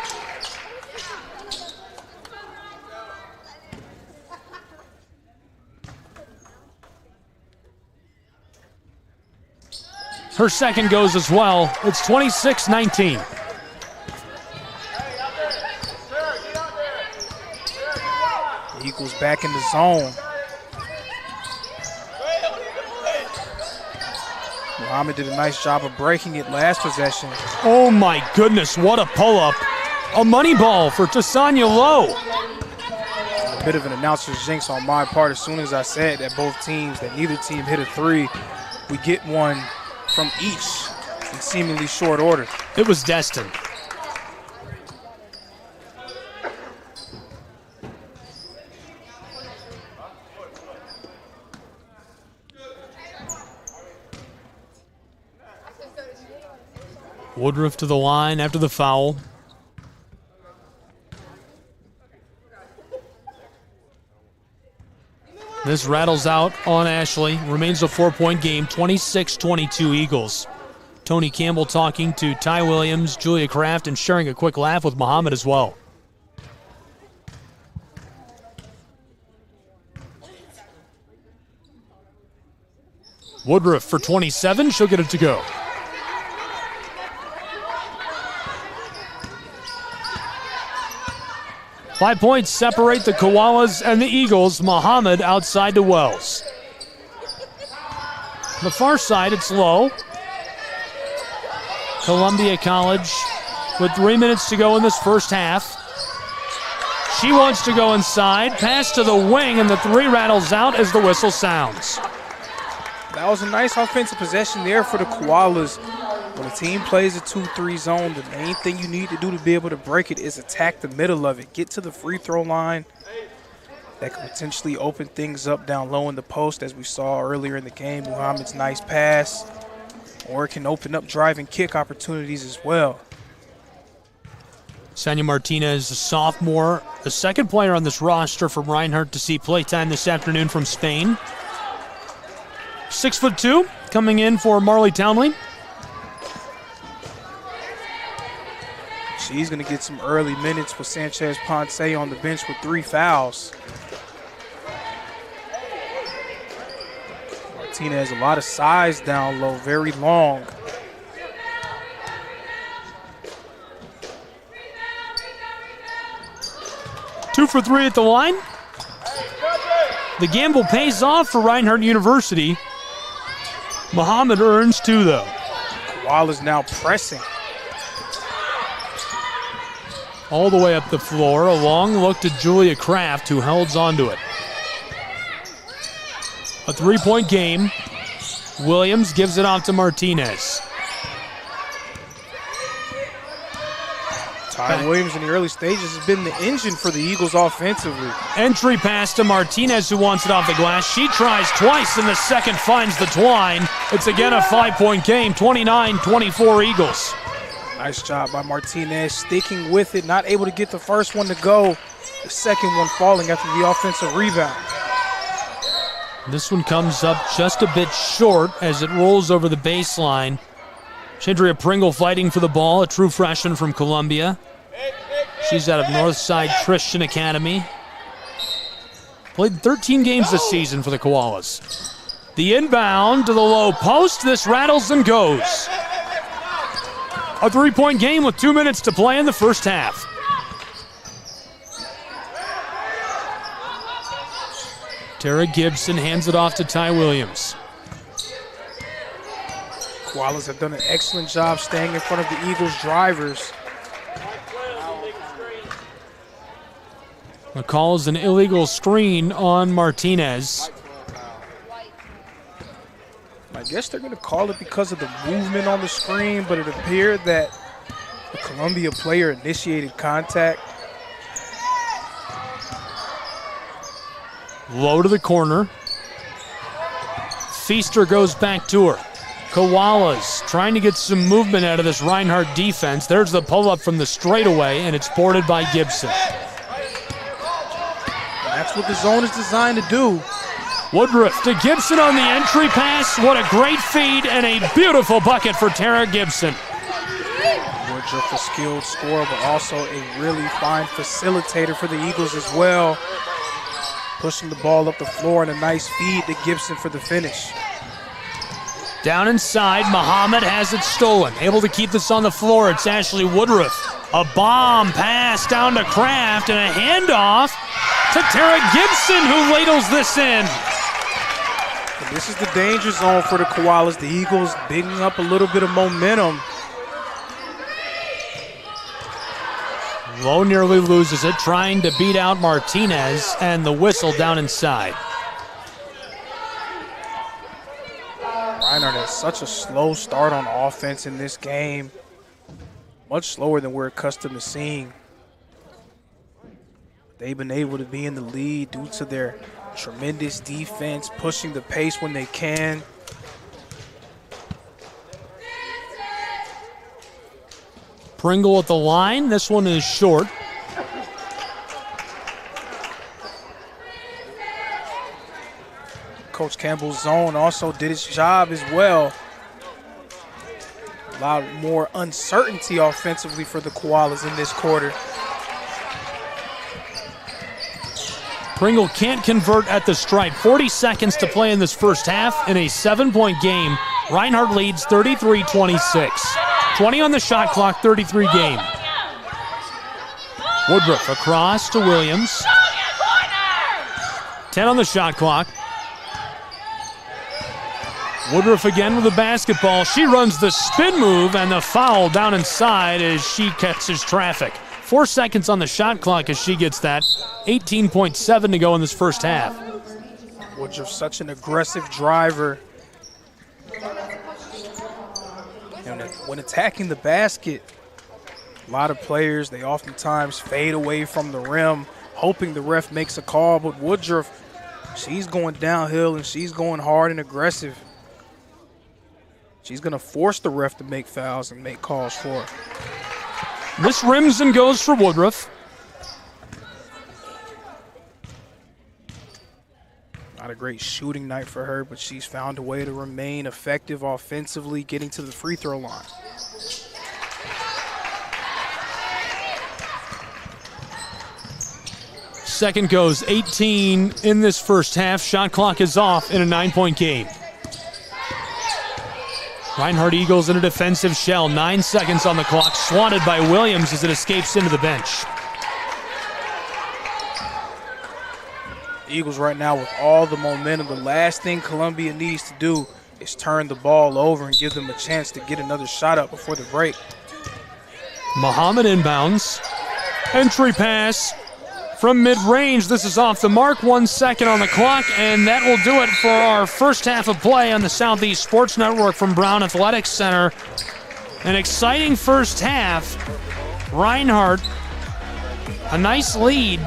Her second goes as well. It's 26-19. Eagles back in the zone. Muhammad did a nice job of breaking it last possession. Oh my goodness, what a pull-up. A money ball for Tasanya Lowe. A bit of an announcer's jinx on my part. As soon as I said that neither team hit a three, we get one from each in seemingly short order. It was destined. Woodruff to the line after the foul. This rattles out on Ashley. Remains a 4-point game, 26-22 Eagles. Tony Campbell talking to Ty Williams, Julia Kraft, and sharing a quick laugh with Muhammad as well. Woodruff for 27. She'll get it to go. Five points separate the Koalas and the Eagles. Muhammad outside to Wells. The far side, it's Lowe. Columbia College with 3 minutes to go in this first half. She wants to go inside. Pass to the wing, and the three rattles out as the whistle sounds. That was a nice offensive possession there for the Koalas. When a team plays a 2-3 zone, the main thing you need to do to be able to break it is attack the middle of it. Get to the free throw line. That could potentially open things up down low in the post, as we saw earlier in the game. Muhammad's nice pass. Or it can open up drive and kick opportunities as well. Sanya Martinez, a sophomore, the second player on this roster from Reinhardt to see playtime this afternoon from Spain. 6'2", coming in for Marley Townley. She's going to get some early minutes with Sanchez Ponce on the bench with 3 fouls. Martinez, a lot of size down low, very long. Two for 3 at the line. The gamble pays off for Reinhardt University. Muhammad earns 2, though. Koala's now pressing. All the way up the floor. A long look to Julia Kraft, who holds onto it. A 3-point game. Williams gives it off to Martinez. Ty Williams in the early stages has been the engine for the Eagles offensively. Entry pass to Martinez, who wants it off the glass. She tries twice, and the second finds the twine. It's again a 5-point game, 29-24 Eagles. Nice job by Martinez, sticking with it, not able to get the first one to go. The second one falling after the offensive rebound. This one comes up just a bit short as it rolls over the baseline. Chandria Pringle fighting for the ball, a true freshman from Columbia. She's out of Northside Christian Academy. Played 13 games this season for the Koalas. The inbound to the low post. This rattles and goes. A 3-point game with 2 minutes to play in the first half. Tara Gibson hands it off to Ty Williams. Koalas have done an excellent job staying in front of the Eagles' drivers. The call is an illegal screen on Martinez. I guess they're going to call it because of the movement on the screen, but it appeared that the Columbia player initiated contact. Low to the corner. Feaster goes back to her. Koalas trying to get some movement out of this Reinhardt defense. There's the pull-up from the straightaway, and it's boarded by Gibson. That's what the zone is designed to do. Woodruff to Gibson on the entry pass. What a great feed and a beautiful bucket for Tara Gibson. Woodruff, a skilled scorer, but also a really fine facilitator for the Eagles as well. Pushing the ball up the floor and a nice feed to Gibson for the finish. Down inside, Muhammad has it stolen. Able to keep this on the floor. It's Ashley Woodruff. A bomb pass down to Kraft and a handoff to Tara Gibson, who ladles this in. And this is the danger zone for the Koalas. The Eagles bigging up a little bit of momentum. Lowe nearly loses it, trying to beat out Martinez, and the whistle down inside. Reinhardt has such a slow start on offense in this game. Much slower than we're accustomed to seeing. They've been able to be in the lead due to their tremendous defense, pushing the pace when they can. Pringle at the line. This one is short. Coach Campbell's zone also did its job as well. A lot more uncertainty offensively for the Koalas in this quarter. Pringle can't convert at the stripe. 40 seconds to play in this first half. In a 7-point game, Reinhardt leads 33-26. 20 on the shot clock, 33 game. Woodruff across to Williams. 10 on the shot clock. Woodruff again with the basketball. She runs the spin move and the foul down inside as she catches traffic. 4 seconds on the shot clock as she gets that. 18.7 to go in this first half. Woodruff, such an aggressive driver. And when attacking the basket, a lot of players, they oftentimes fade away from the rim, hoping the ref makes a call. But Woodruff, she's going downhill and she's going hard and aggressive. She's going to force the ref to make fouls and make calls for her. This rims and goes for Woodruff. Not a great shooting night for her, but she's found a way to remain effective offensively, getting to the free throw line. Second goes 18 in this first half. Shot clock is off in a 9-point game. Reinhardt Eagles in a defensive shell. 9 seconds on the clock. Swatted by Williams as it escapes into the bench. Eagles right now with all the momentum. The last thing Columbia needs to do is turn the ball over and give them a chance to get another shot up before the break. Muhammad inbounds. Entry pass from mid-range. This is off the mark. 1 second on the clock, and that will do it for our first half of play on the Southeast Sports Network from Brown Athletics Center. An exciting first half. Reinhardt, a nice lead.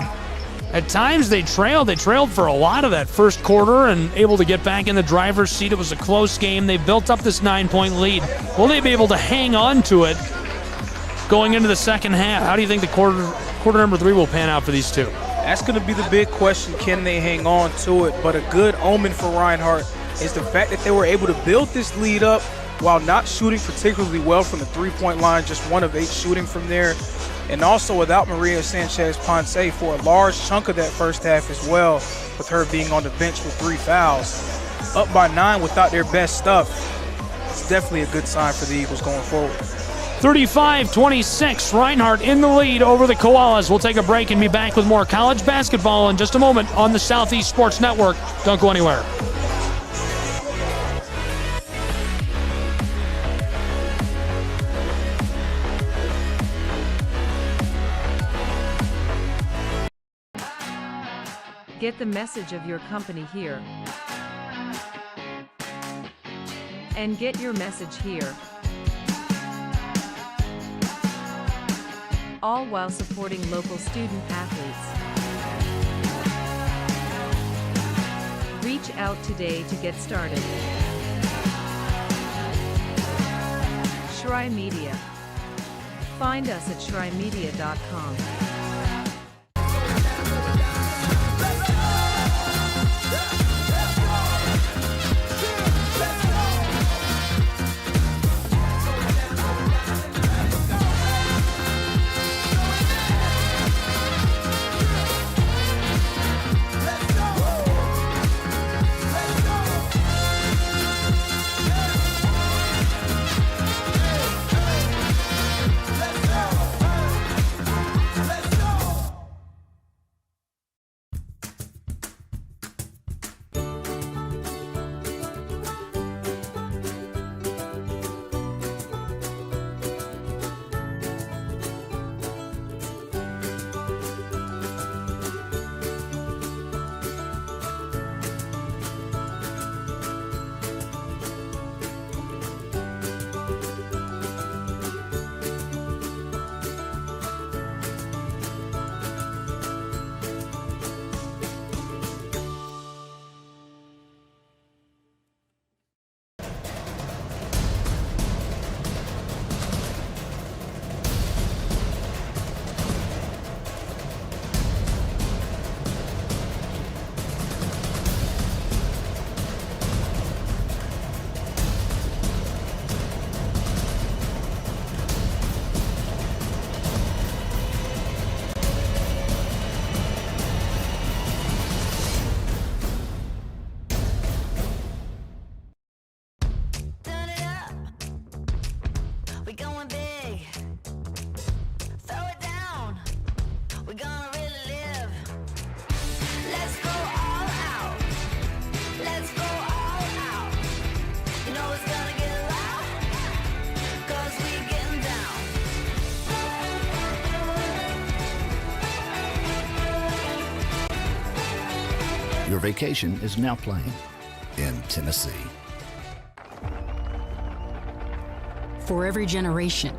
At times they trailed. They trailed for a lot of that first quarter and able to get back in the driver's seat. It was a close game. They built up this 9-point lead. Will they be able to hang on to it going into the second half? How do you think the quarter number 3 will pan out for these two? That's going to be the big question. Can they hang on to it? But a good omen for Reinhardt is the fact that they were able to build this lead up while not shooting particularly well from the three-point line, just 1 of 8 shooting from there. And also without Maria Sanchez-Ponce for a large chunk of that first half as well. with her being on the bench with 3 fouls. Up by 9 without their best stuff. It's definitely a good sign for the Eagles going forward. 35-26, Reinhardt in the lead over the Koalas. We'll take a break and be back with more college basketball in just a moment on the Southeast Sports Network. Don't go anywhere. Get the message of your company here. And get your message here. All while supporting local student athletes. Reach out today to get started. Shry Media. Find us at shrymedia.com. Your vacation is now playing in Tennessee. For every generation,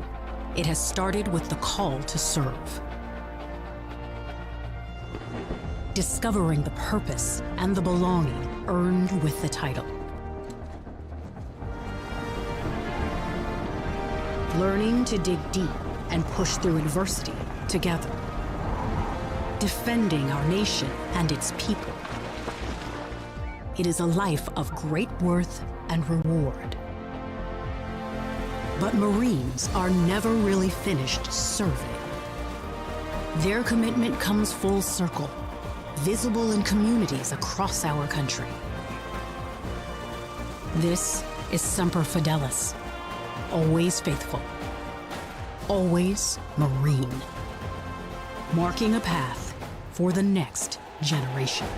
it has started with the call to serve. Discovering the purpose and the belonging earned with the title. Learning to dig deep and push through adversity together. Defending our nation and its people. It is a life of great worth and reward. But Marines are never really finished serving. Their commitment comes full circle, visible in communities across our country. This is Semper Fidelis, always faithful, always Marine, marking a path for the next generation.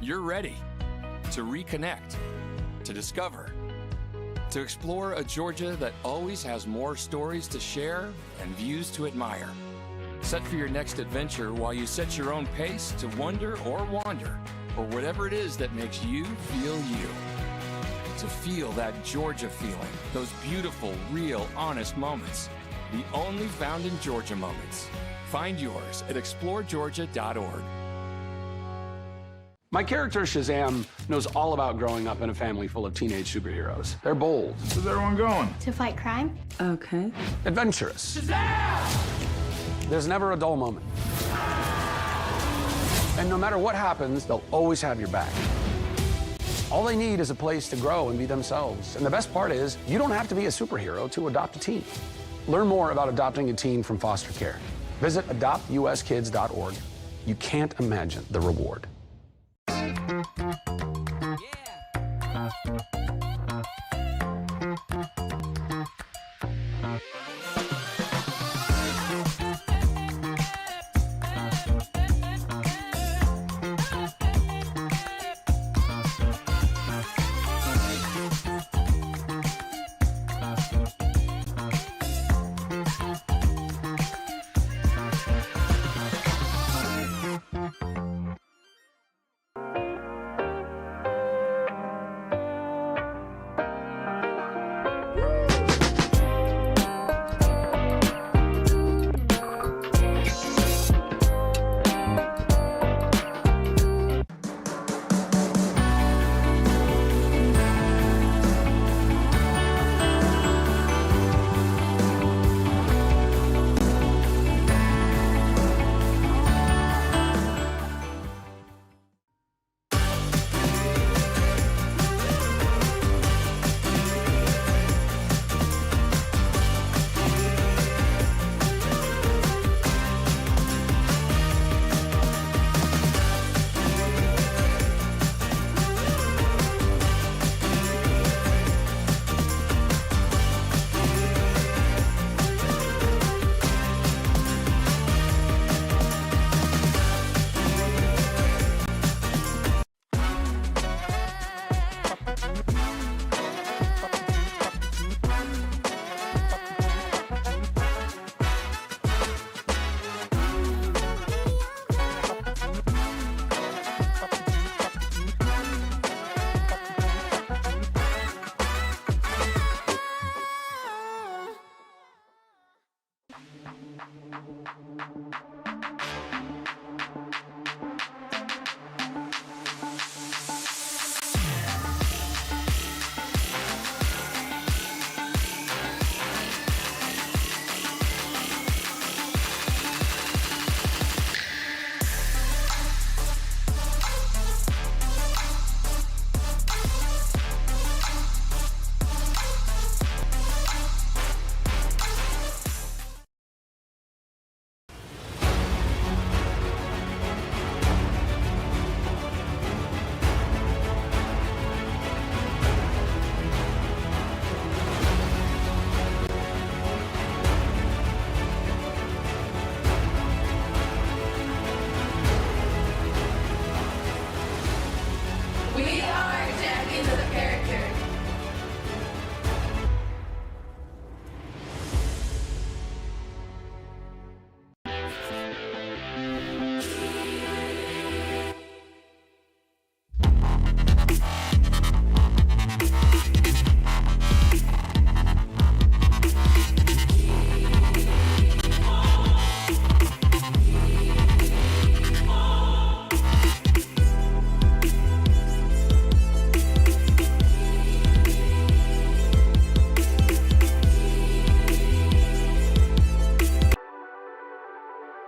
you're ready to reconnect, to discover, to explore a Georgia that always has more stories to share and views to admire. Set for your next adventure while you set your own pace to wonder or wander, or whatever it is that makes you feel you. To feel that Georgia feeling, those beautiful, real, honest moments. The only found in Georgia moments. Find yours at exploregeorgia.org. My character, Shazam, knows all about growing up in a family full of teenage superheroes. They're bold. Where's everyone going? To fight crime? Okay. Adventurous. Shazam! There's never a dull moment. And no matter what happens, they'll always have your back. All they need is a place to grow and be themselves. And the best part is, you don't have to be a superhero to adopt a teen. Learn more about adopting a teen from foster care. Visit adoptuskids.org. You can't imagine the reward.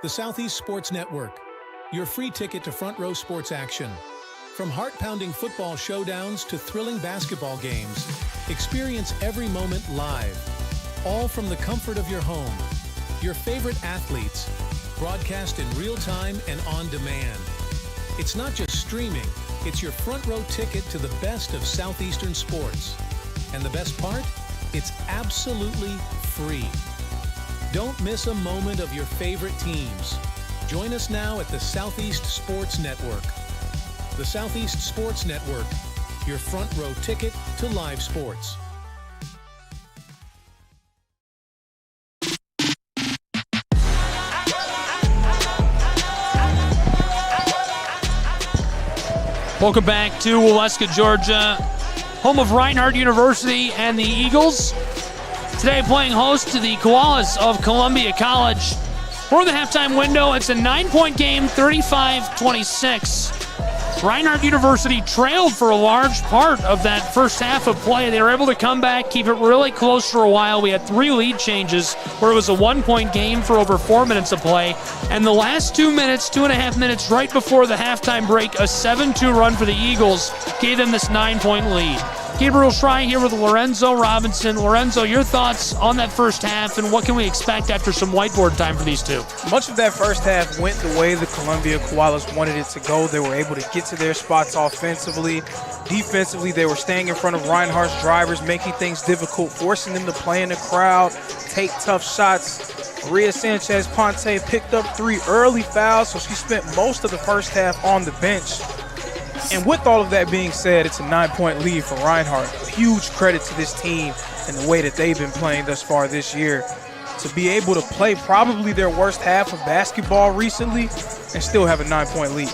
The Southeast Sports Network, your free ticket to front row sports action. From heart-pounding football showdowns to thrilling basketball games, experience every moment live, all from the comfort of your home. Your favorite athletes, broadcast in real time and on demand. It's not just streaming, it's your front row ticket to the best of Southeastern sports. And the best part? It's absolutely free. Don't miss a moment of your favorite teams. Join us now at the Southeast Sports Network. the Southeast Sports Network, your front row ticket to live sports. Welcome back to Waleska, Georgia, home of Reinhardt University and the Eagles. Today playing host to the Koalas of Columbia College. For the halftime window, it's a 9-point game, 35-26. Reinhardt University trailed for a large part of that first half of play. They were able to come back, keep it really close for a while. We had 3 lead changes where it was a 1-point game for over 4 minutes of play. And the last 2.5 minutes right before the halftime break, a 7-2 run for the Eagles gave them this 9-point lead. Gabriel Schrei here with Lorenzo Robinson. Lorenzo, your thoughts on that first half and what can we expect after some whiteboard time for these two? Much of that first half went the way the Columbia Koalas wanted it to go. They were able to get to their spots offensively. Defensively, they were staying in front of Reinhardt's drivers, making things difficult, forcing them to play in the crowd, take tough shots. Maria Sanchez-Ponte picked up 3 early fouls, so she spent most of the first half on the bench. And with all of that being said, it's a 9-point lead for Reinhardt. Huge credit to this team and the way that they've been playing thus far this year. To be able to play probably their worst half of basketball recently and still have a 9-point lead.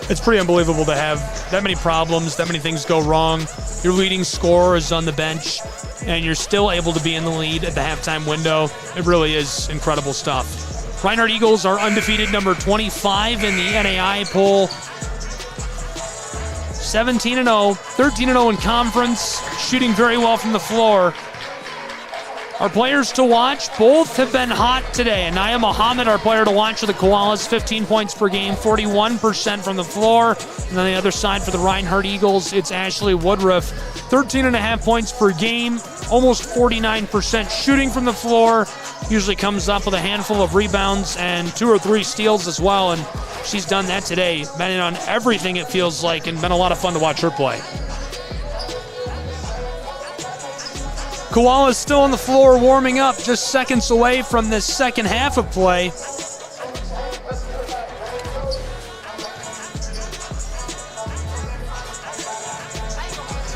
It's pretty unbelievable to have that many problems, that many things go wrong. Your leading scorer is on the bench, and you're still able to be in the lead at the halftime window. It really is incredible stuff. Reinhardt Eagles are undefeated, number 25 in the NAI poll. 17-0, 13-0 in conference, shooting very well from the floor. Our players to watch, both have been hot today. Anaya Muhammad, our player to watch for the Koalas, 15 points per game, 41% from the floor. And on the other side for the Reinhardt Eagles, it's Ashley Woodruff, 13.5 points per game, almost 49% shooting from the floor. Usually comes up with a handful of rebounds and 2 or 3 steals as well. And she's done that today, been in on everything it feels like, and been a lot of fun to watch her play. Koalas still on the floor warming up, just seconds away from this second half of play.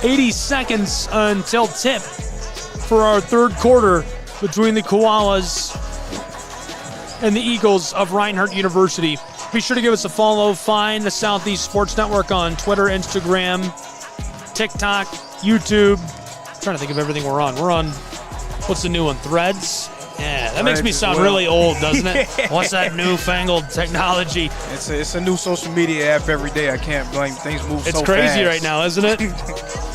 $80 until tip for our third quarter between the Koalas and the Eagles of Reinhardt University. Be sure to give us a follow. Find the Southeast Sports Network on Twitter, Instagram, TikTok, YouTube. I'm trying to think of everything we're on. We're on, what's the new one, Threads? Yeah, that makes me sound really old, doesn't it? What's that newfangled technology? It's a new social media app every day. I can't blame. Things move so fast. It's crazy right now, isn't it?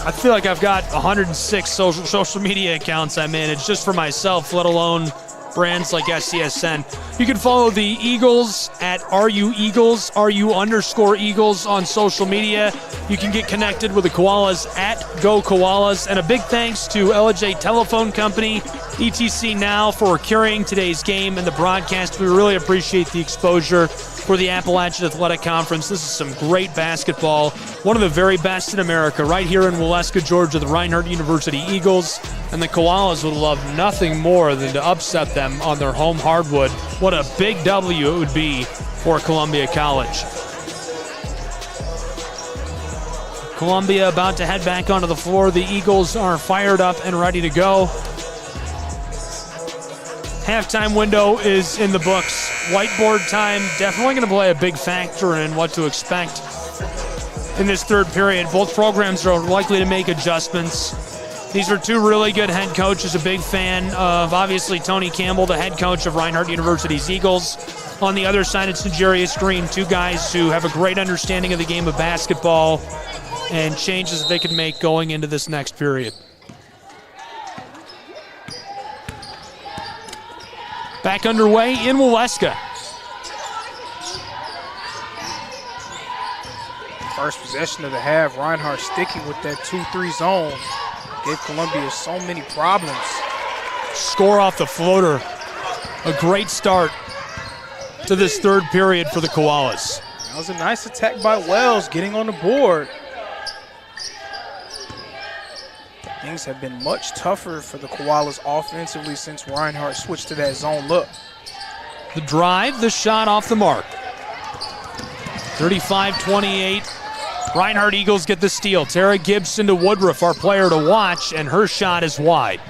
I feel like I've got 106 social media accounts I manage just for myself, let alone brands like SCSN. You can follow the Eagles at RUEagles, RU_Eagles on social media. You can get connected with the Koalas at Go Koalas. And a big thanks to LJ Telephone Company, ETC Now, for carrying today's game and the broadcast. We really appreciate the exposure for the Appalachian Athletic Conference. This is some great basketball. One of the very best in America right here in Waleska, Georgia, the Reinhardt University Eagles. And the Koalas would love nothing more than to upset them on their home hardwood. What a big W it would be for Columbia College. Columbia about to head back onto the floor. The Eagles are fired up and ready to go. Halftime window is in the books. Whiteboard time definitely going to play a big factor in what to expect in this third period. Both programs are likely to make adjustments. These are two really good head coaches. A big fan of, obviously, Tony Campbell, the head coach of Reinhardt University's Eagles. On the other side, it's Najarius Green, two guys who have a great understanding of the game of basketball and changes that they can make going into this next period. Back underway in Waleska. First possession of the half, Reinhardt sticking with that 2-3 zone. Gave Columbia so many problems. Score off the floater. A great start to this third period for the Koalas. That was a nice attack by Wells, getting on the board. Things have been much tougher for the Koalas offensively since Reinhardt switched to that zone look. The drive, the shot off the mark. 35-28. Reinhardt Eagles get the steal. Tara Gibson to Woodruff, our player to watch, and her shot is wide.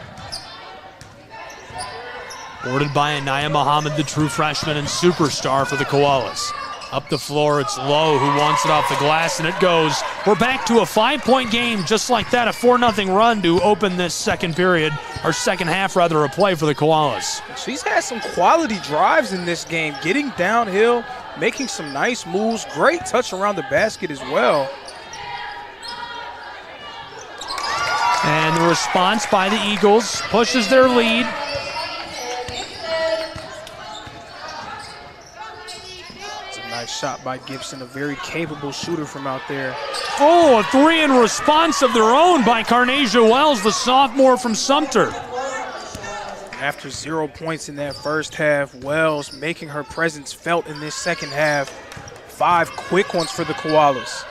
Boarded by Anaya Muhammad, the true freshman and superstar for the Koalas. Up the floor, it's Lowe who wants it off the glass, and it goes. We're back to a 5-point game, just like that, a 4-0 run to open this second period, or second half rather, of play for the Koalas. She's had some quality drives in this game, getting downhill, making some nice moves, great touch around the basket as well. And the response by the Eagles pushes their lead. Nice shot by Gibson, a very capable shooter from out there. Oh, a three in response of their own by Carnasia Wells, the sophomore from Sumter. After 0 points in that first half, Wells making her presence felt in this second half. 5 quick ones for the Koalas.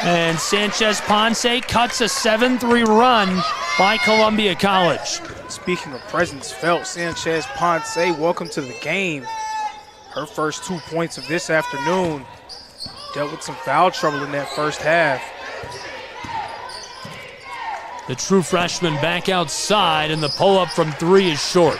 And Sanchez Ponce cuts a 7-3 run by Columbia College. Speaking of presence felt, Sanchez Ponce, welcome to the game. Her first 2 points of this afternoon. Dealt with some foul trouble in that first half. The true freshman back outside, and the pull-up from 3 is short.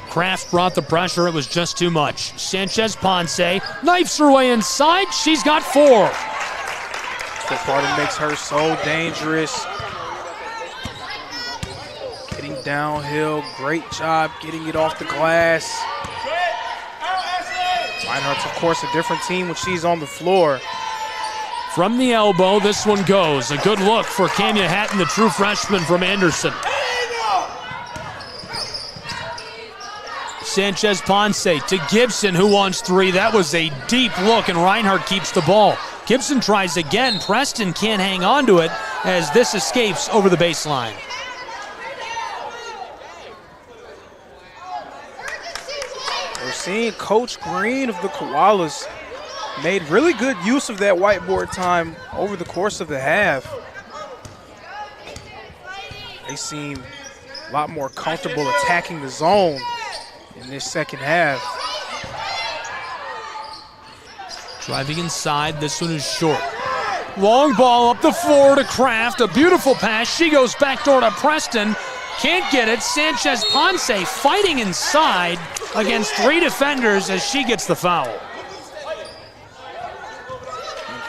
Kraft brought the pressure. It was just too much. Sanchez Ponce knifes her way inside. She's got 4. That part that makes her so dangerous. Getting downhill, great job getting it off the glass. Reinhardt's, of course, a different team when she's on the floor. From the elbow, this one goes. A good look for Kamya Hatton, the true freshman from Anderson. Sanchez Ponce to Gibson, who wants 3. That was a deep look, and Reinhardt keeps the ball. Gibson tries again. Preston can't hang on to it as this escapes over the baseline. We're seeing Coach Green of the Koalas made really good use of that whiteboard time over the course of the half. They seem a lot more comfortable attacking the zone in this second half. Driving inside, this one is short. Long ball up the floor to Kraft, a beautiful pass. She goes backdoor to Preston, can't get it. Sanchez Ponce fighting inside against 3 defenders as she gets the foul.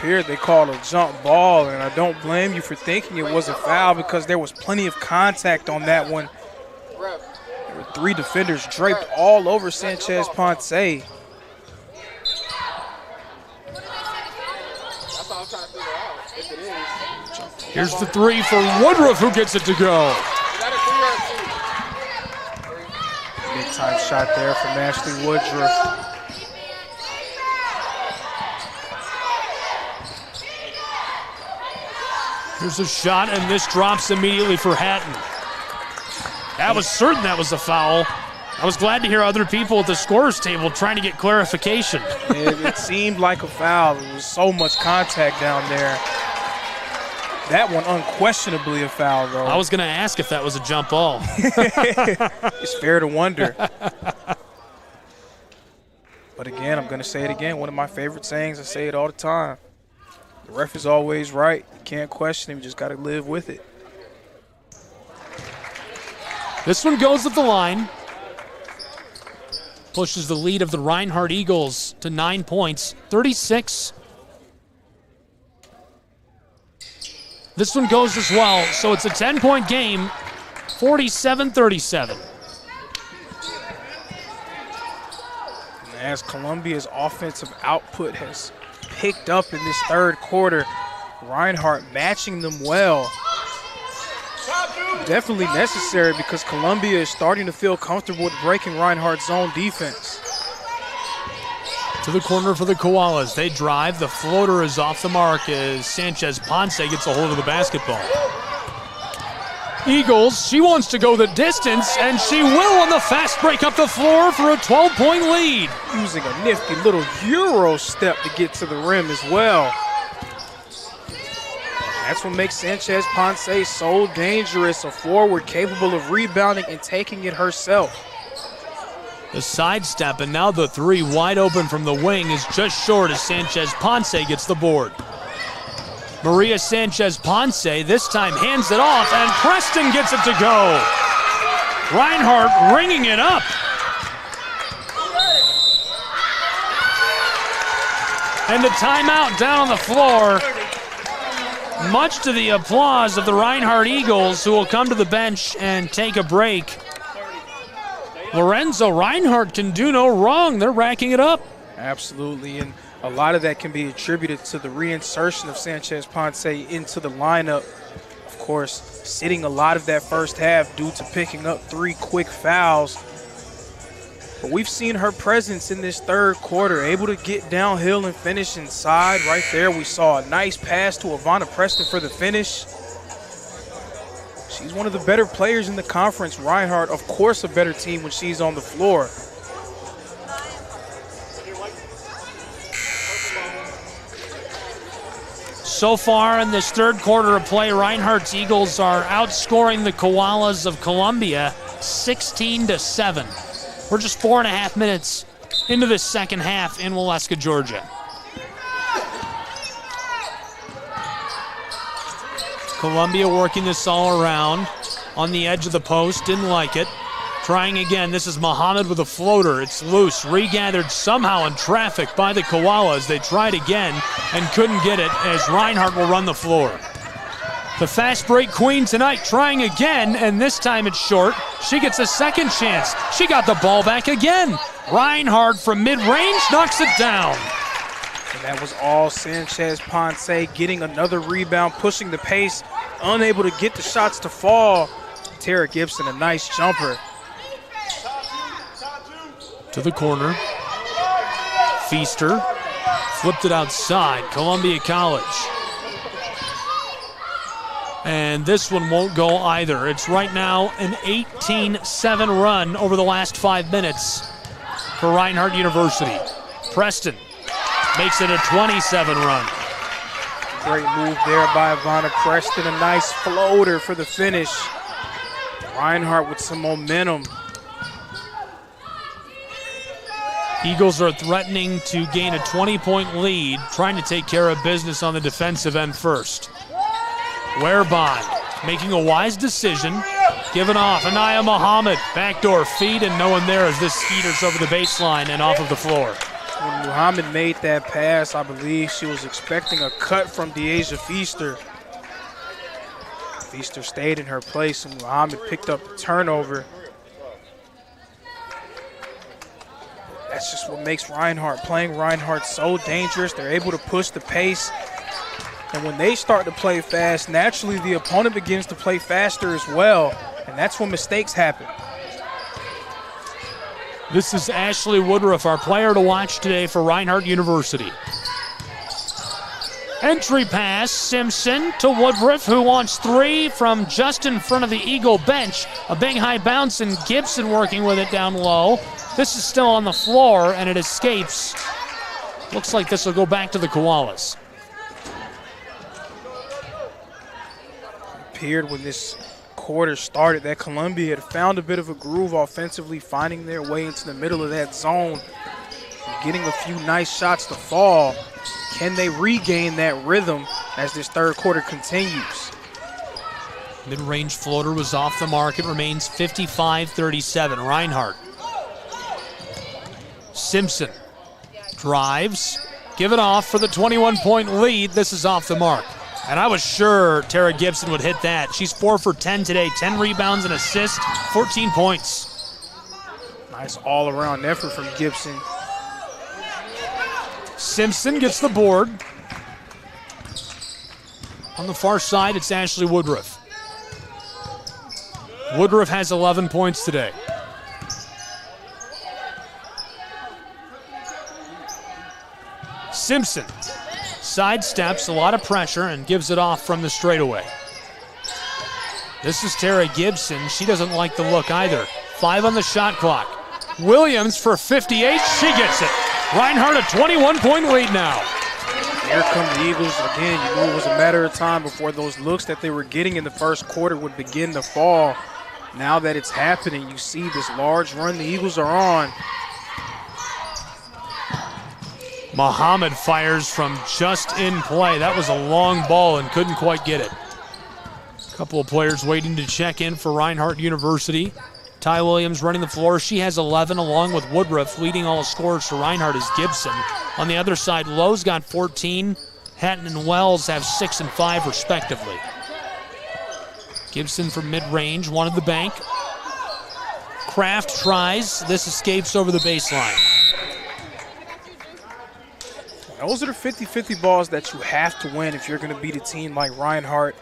Here they called a jump ball, and I don't blame you for thinking it was a foul because there was plenty of contact on that one. There were 3 defenders draped all over Sanchez Ponce. Here's the 3 for Woodruff, who gets it to go. Big time shot there from Ashley Woodruff. Here's a shot, and this drops immediately for Hatton. That was certain that was a foul. I was glad to hear other people at the scorer's table trying to get clarification. It seemed like a foul. There was so much contact down there. That one unquestionably a foul, though. I was going to ask if that was a jump ball. It's fair to wonder. But again, I'm going to say it again. One of my favorite sayings, I say it all the time. The ref is always right. You can't question him. You just got to live with it. This one goes at the line. Pushes the lead of the Reinhardt Eagles to 9 points, 36. This one goes as well, so it's a 10-point game, 47-37. As Columbia's offensive output has picked up in this third quarter, Reinhardt matching them well. Definitely necessary because Columbia is starting to feel comfortable with breaking Reinhardt's zone defense. To the corner for the Koalas. They drive. The floater is off the mark as Sanchez Ponce gets a hold of the basketball. Eagles, she wants to go the distance, and she will on the fast break up the floor for a 12-point lead. Using a nifty little Euro step to get to the rim as well. That's what makes Sanchez Ponce so dangerous, a forward capable of rebounding and taking it herself. The sidestep, and now the three wide open from the wing is just short as Sanchez Ponce gets the board. Maria Sanchez Ponce this time hands it off, and Preston gets it to go. Reinhardt ringing it up. And a timeout down on the floor, much to the applause of the Reinhardt Eagles, who will come to the bench and take a break. Lorenzo, Reinhardt can do no wrong. They're racking it up. Absolutely, and a lot of that can be attributed to the reinsertion of Sanchez Ponce into the lineup. Of course, sitting a lot of that first half due to picking up 3 quick fouls. But we've seen her presence in this third quarter, able to get downhill and finish inside. Right there, we saw a nice pass to Ivana Preston for the finish. She's one of the better players in the conference. Reinhardt, of course, a better team when she's on the floor. So far in this third quarter of play, Reinhardt's Eagles are outscoring the Koalas of Columbia 16-7. We're just 4.5 minutes into the second half in Waleska, Georgia. Columbia working this all around on the edge of the post, didn't like it. Trying again, this is Muhammad with a floater. It's loose, regathered somehow in traffic by the Koalas. They tried again and couldn't get it as Reinhardt will run the floor. The fast break queen tonight trying again, and this time it's short. She gets a second chance. She got the ball back again. Reinhardt from mid-range knocks it down. And that was all Sanchez Ponce getting another rebound, pushing the pace, unable to get the shots to fall. Tara Gibson, a nice jumper. To the corner. Feaster flipped it outside. Columbia College. And this one won't go either. It's right now an 18-7 run over the last 5 minutes for Reinhardt University. Preston makes it a 27 run. Great move there by Ivana Preston. A nice floater for the finish. Reinhardt with some momentum. Eagles are threatening to gain a 20-point lead, trying to take care of business on the defensive end first. Warebond making a wise decision, giving off. Anaya Muhammad, backdoor feed, and no one there as this skeeters over the baseline and off of the floor. When Muhammad made that pass, I believe she was expecting a cut from Deasia Feaster. Feaster stayed in her place, and Muhammad picked up the turnover. That's just what makes playing Reinhardt so dangerous. They're able to push the pace. And when they start to play fast, naturally the opponent begins to play faster as well. And that's when mistakes happen. This is Ashley Woodruff, our player to watch today for Reinhardt University. Entry pass, Simpson to Woodruff, who wants 3 from just in front of the Eagle bench. A big high bounce, and Gibson working with it down low. This is still on the floor, and it escapes. Looks like this will go back to the Koalas. Appeared when this quarter started that Columbia had found a bit of a groove offensively, finding their way into the middle of that zone, getting a few nice shots to fall. Can they regain that rhythm as this third quarter continues? Mid-range floater was off the mark. It remains 55-37. Reinhardt. Simpson drives, give it off for the 21-point lead. This is off the mark. And I was sure Tara Gibson would hit that. She's 4 for 10 today, 10 rebounds and assists, 14 points. Nice all-around effort from Gibson. Simpson gets the board. On the far side, it's Ashley Woodruff. Woodruff has 11 points today. Simpson sidesteps, a lot of pressure, and gives it off from the straightaway. This is Tara Gibson. She doesn't like the look either. 5 on the shot clock. Williams for 58. She gets it. Reinhardt a 21-point lead now. Here come the Eagles again. You knew it was a matter of time before those looks that they were getting in the first quarter would begin to fall. Now that it's happening, you see this large run the Eagles are on. Muhammad fires from just in play. That was a long ball and couldn't quite get it. A couple of players waiting to check in for Reinhardt University. Ty Williams running the floor. She has 11 along with Woodruff. Leading all scorers for Reinhardt is Gibson. On the other side, Lowe's got 14. Hatton and Wells have 6 and 5 respectively. Gibson from mid-range, one at the bank. Kraft tries. This escapes over the baseline. Those are the 50-50 balls that you have to win if you're going to beat a team like Reinhardt.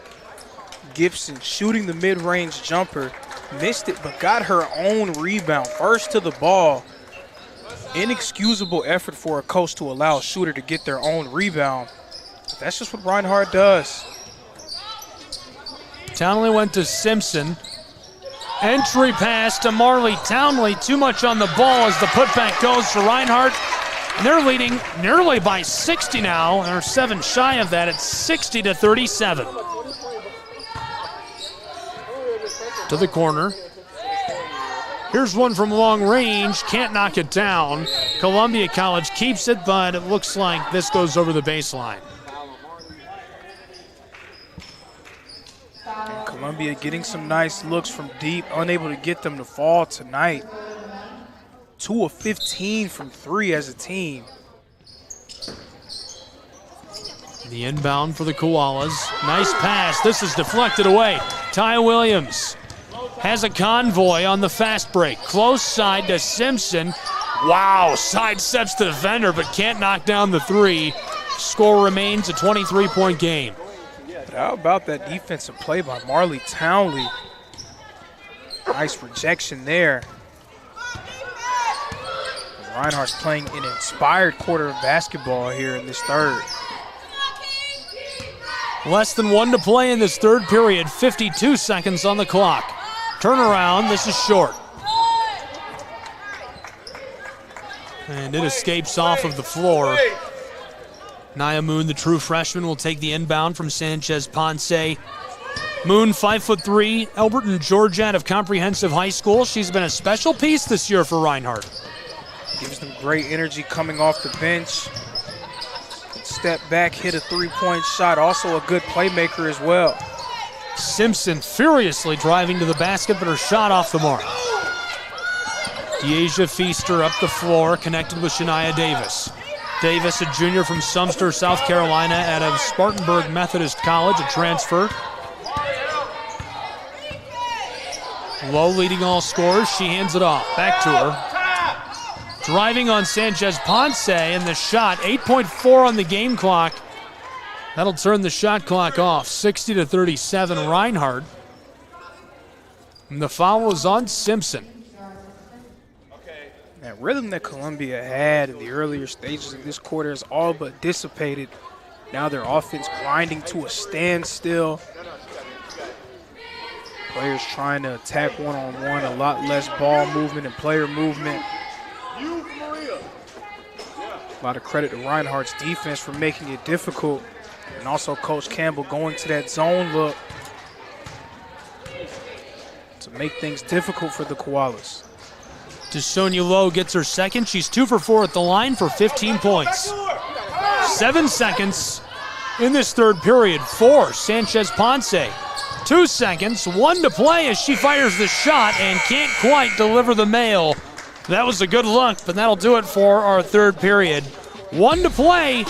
Gibson shooting the mid-range jumper. Missed it, but got her own rebound. First to the ball. Inexcusable effort for a coach to allow a shooter to get their own rebound. But that's just what Reinhardt does. Townley went to Simpson. Entry pass to Marley Townley. Too much on the ball as the putback goes for Reinhardt. And they're leading nearly by 60 now. They're 7 shy of that. It's 60-37. To the corner. Here's one from long range. Can't knock it down. Columbia College keeps it, but it looks like this goes over the baseline. And Columbia getting some nice looks from deep, unable to get them to fall tonight. 2 of 15 from 3 as a team. The inbound for the Koalas. Nice pass. This is deflected away. Ty Williams has a convoy on the fast break. Close side to Simpson. Wow, sidesteps the defender but can't knock down the 3. Score remains a 23-point game. But how about that defensive play by Marley Townley? Nice rejection there. Reinhardt's playing an inspired quarter of basketball here in this third. Less than 1 to play in this third period. 52 seconds on the clock. Turnaround, this is short. And it escapes off of the floor. Nia Moon, the true freshman, will take the inbound from Sanchez Ponce. Moon, 5'3", Elberton, Georgia, out of Comprehensive High School. She's been a special piece this year for Reinhardt. Gives them great energy coming off the bench. Step back, hit a 3-point shot. Also a good playmaker as well. Simpson furiously driving to the basket, but her shot off the mark. Deasia Feaster up the floor, connected with Shania Davis. Davis, a junior from Sumter, South Carolina, out of Spartanburg Methodist College, a transfer. Lowe leading all scorers. She hands it off. Back to her. Driving on Sanchez Ponce, and the shot, 8.4 on the game clock. That'll turn the shot clock off. 60-37 Reinhardt. And the foul is on Simpson. That rhythm that Columbia had in the earlier stages of this quarter is all but dissipated. Now their offense grinding to a standstill. Players trying to attack one-on-one, a lot less ball movement and player movement. A lot of credit to Reinhardt's defense for making it difficult. And also Coach Campbell going to that zone look to make things difficult for the Koalas. DeSonia Lowe gets her second. She's 2 for 4 at the line for 15 points. 7 seconds in this third period. 4, Sanchez Ponce. 2 seconds, 1 to play as she fires the shot and can't quite deliver the mail. That was a good look, but that'll do it for our third period. 1 to play.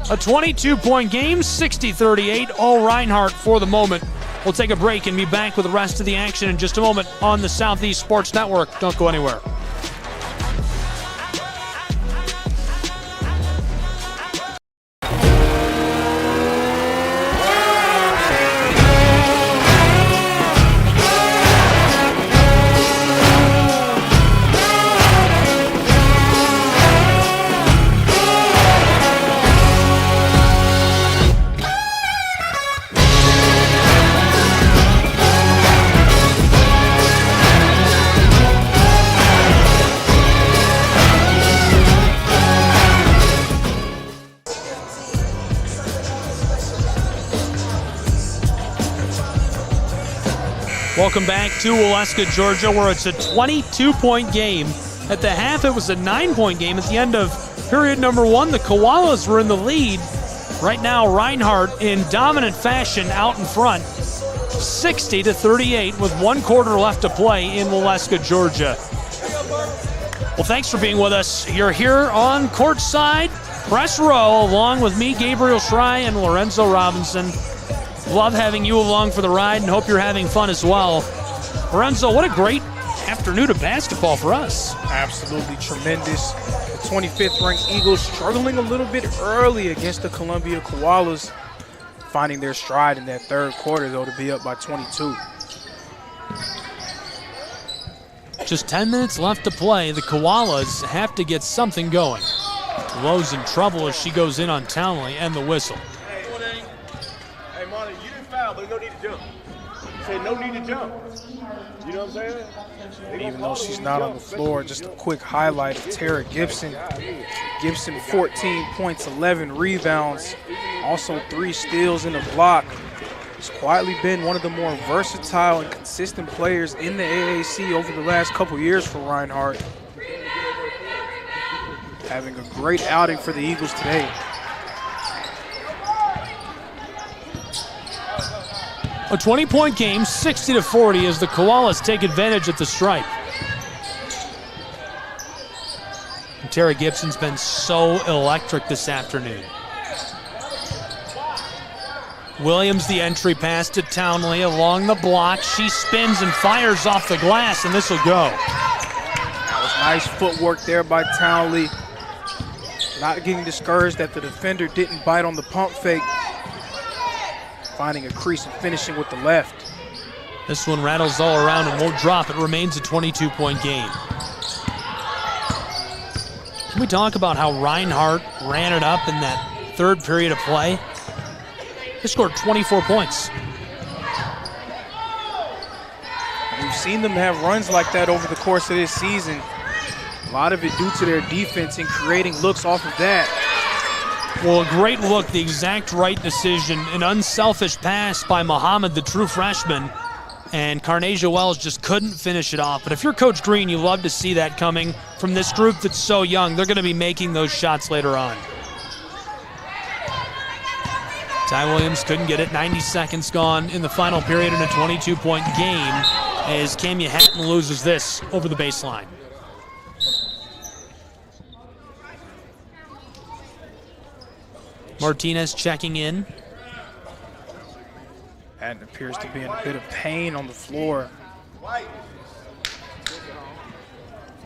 A 22-point game, 60-38, all Reinhardt for the moment. We'll take a break and be back with the rest of the action in just a moment on the Southeast Sports Network. Don't go anywhere. Welcome back to Waleska, Georgia, where it's a 22-point game. At the half, it was a 9-point game. At the end of period number 1, the Koalas were in the lead. Right now, Reinhardt in dominant fashion out in front, 60-38 with 1 quarter left to play in Waleska, Georgia. Well, thanks for being with us. You're here on courtside, press row, along with me, Gabriel Schrei, and Lorenzo Robinson. Love having you along for the ride and hope you're having fun as well. Lorenzo, what a great afternoon of basketball for us. Absolutely tremendous. The 25th ranked Eagles struggling a little bit early against the Columbia Koalas, finding their stride in that third quarter, though, to be up by 22. Just 10 minutes left to play. The Koalas have to get something going. Lowe's in trouble as she goes in on Townley and the whistle. Hey, Monty, you didn't foul, but no need to jump. You say no need to jump. You know what I'm saying? Even though she's not on the floor, just a quick highlight of Tara Gibson. Gibson, 14 points, 11 rebounds, also 3 steals and a block. She's quietly been one of the more versatile and consistent players in the AAC over the last couple years for Reinhardt. Having a great outing for the Eagles today. A 20-point game, 60-40 as the Koalas take advantage at the stripe. And Tara Gibson's been so electric this afternoon. Williams, the entry pass to Townley along the block. She spins and fires off the glass, and this will go. That was nice footwork there by Townley. Not getting discouraged that the defender didn't bite on the pump fake. Finding a crease and finishing with the left. This one rattles all around and won't drop. It remains a 22-point game. Can we talk about how Reinhardt ran it up in that third period of play? They scored 24 points. We've seen them have runs like that over the course of this season. A lot of it due to their defense and creating looks off of that. Well, a great look, the exact right decision, an unselfish pass by Muhammad, the true freshman, and Carnasia Wells just couldn't finish it off. But if you're Coach Green, you love to see that coming from this group that's so young. They're going to be making those shots later on. Ty Williams couldn't get it. 90 seconds gone in the final period in a 22-point game as Camia Hatton loses this over the baseline. Martinez checking in. And appears to be in a bit of pain on the floor.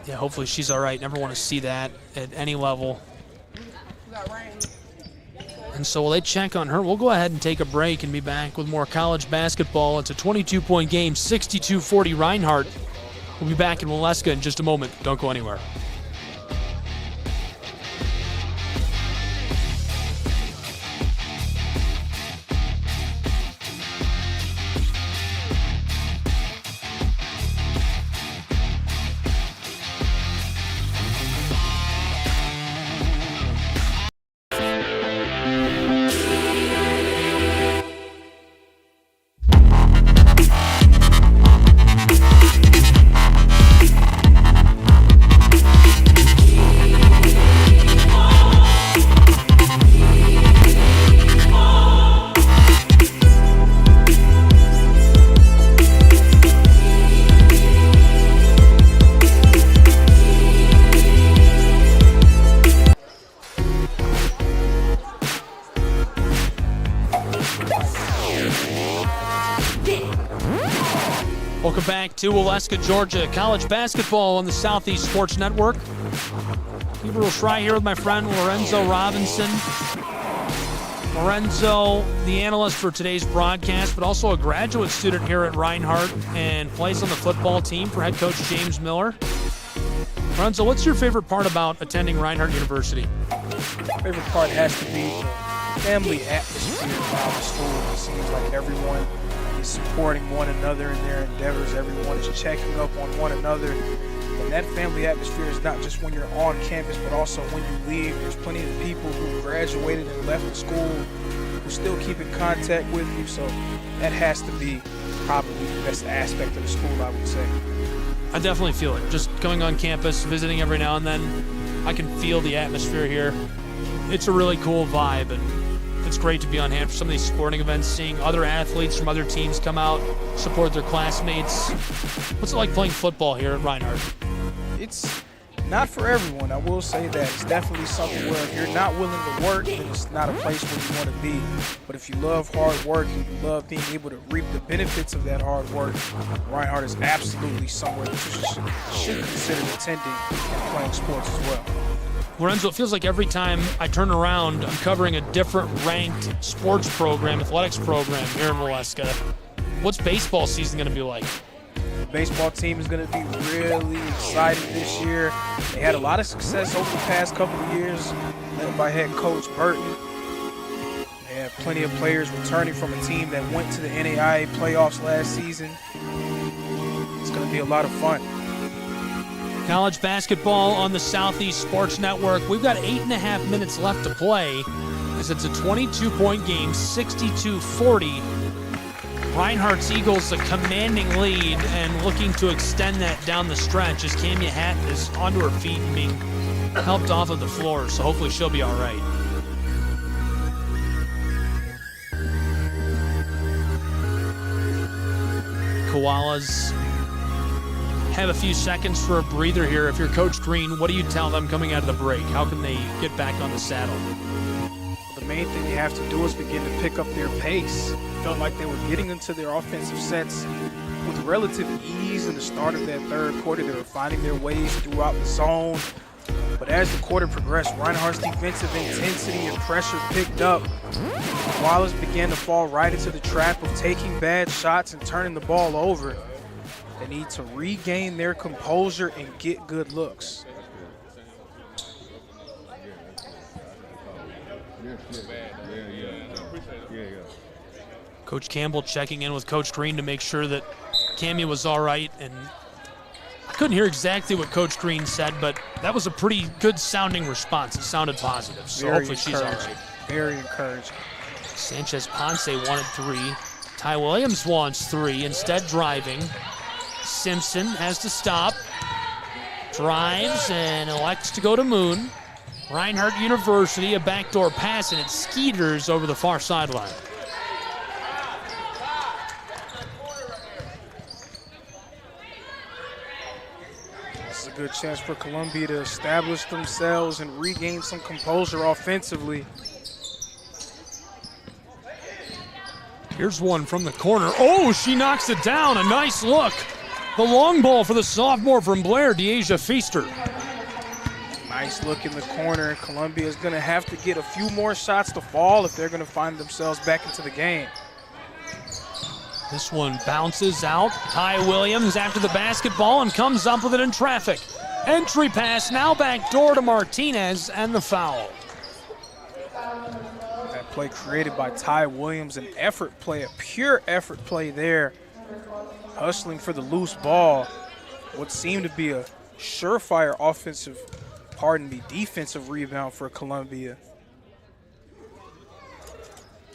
Yeah, hopefully she's all right. Never want to see that at any level. And so while they check on her, we'll go ahead and take a break and be back with more college basketball. It's a 22-point game, 62-40 Reinhardt. We'll be back in Waleska in just a moment. Don't go anywhere. Welcome back to Waleska, Georgia. College basketball on the Southeast Sports Network. Gabriel Schrei here with my friend Lorenzo Robinson. Lorenzo, the analyst for today's broadcast, but also a graduate student here at Reinhardt and plays on the football team for head coach James Miller. Lorenzo, what's your favorite part about attending Reinhardt University? Favorite part has to be the family atmosphere around the school. It seems like everyone is supporting one another in their endeavors. Everyone is checking up on one another. And that family atmosphere is not just when you're on campus, but also when you leave. There's plenty of people who graduated and left the school who still keep in contact with you. So that has to be probably the best aspect of the school, I would say. I definitely feel it. Just going on campus, visiting every now and then, I can feel the atmosphere here. It's a really cool vibe, and it's great to be on hand for some of these sporting events, seeing other athletes from other teams come out, support their classmates. What's it like playing football here at Reinhardt? It's not for everyone, I will say that. It's definitely something where if you're not willing to work, then it's not a place where you want to be. But if you love hard work and you love being able to reap the benefits of that hard work, Reinhardt is absolutely somewhere that you should consider attending and playing sports as well. Lorenzo, it feels like every time I turn around, I'm covering a different ranked sports program, athletics program here in Waleska. What's baseball season going to be like? The baseball team is going to be really excited this year. They had a lot of success over the past couple of years, led by head coach Burton. They have plenty of players returning from a team that went to the NAIA playoffs last season. It's going to be a lot of fun. College basketball on the Southeast Sports Network. We've got 8.5 minutes left to play as it's a 22-point game, 62-40. Reinhardt's Eagles a commanding lead and looking to extend that down the stretch as Camia Hatton is onto her feet and being helped off of the floor, so hopefully she'll be all right. Koalas have a few seconds for a breather here. If you're Coach Green, what do you tell them coming out of the break? How can they get back on the saddle? The main thing they have to do is begin to pick up their pace. Felt like they were getting into their offensive sets with relative ease in the start of that third quarter. They were finding their ways throughout the zone. But as the quarter progressed, Reinhardt's defensive intensity and pressure picked up. Wallace began to fall right into the trap of taking bad shots and turning the ball over. They need to regain their composure and get good looks. Coach Campbell checking in with Coach Green to make sure that Camia was all right. And I couldn't hear exactly what Coach Green said, but that was a pretty good sounding response. It sounded positive, so hopefully she's all right. Very encouraging. Sanchez Ponce wanted 3. Ty Williams wants 3, instead driving. Simpson has to stop, drives, and elects to go to Moon. Reinhardt University, a backdoor pass, and it skeeters over the far sideline. This is a good chance for Columbia to establish themselves and regain some composure offensively. Here's one from the corner. Oh, she knocks it down. A nice look. The long ball for the sophomore from Blair, Deasia Feaster. Nice look in the corner, and Columbia is going to have to get a few more shots to fall if they're going to find themselves back into the game. This one bounces out. Ty Williams after the basketball and comes up with it in traffic. Entry pass now back door to Martinez, and the foul. That play created by Ty Williams, an effort play, a pure effort play there. Hustling for the loose ball. What seemed to be a surefire defensive rebound for Columbia.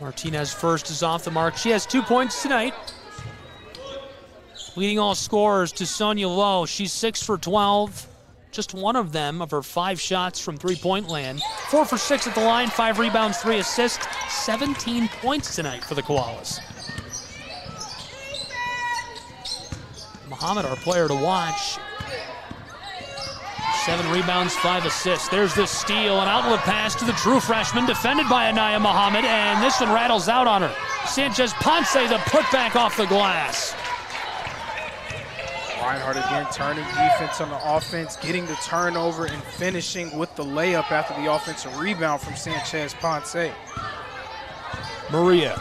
Martinez first is off the mark. She has 2 points tonight. Leading all scorers to Sonia Lowe. She's 6 for 12. Just one of them of her 5 shots from three-point land. 4 for 6 at the line, 5 rebounds, 3 assists. 17 points tonight for the Koalas. Muhammad, our player to watch. 7 rebounds, 5 assists. There's the steal, an outlet pass to the true freshman, defended by Anaya Muhammad, and this one rattles out on her. Sanchez Ponce, the putback off the glass. Reinhardt again turning defense on the offense, getting the turnover and finishing with the layup after the offensive rebound from Sanchez Ponce. Maria,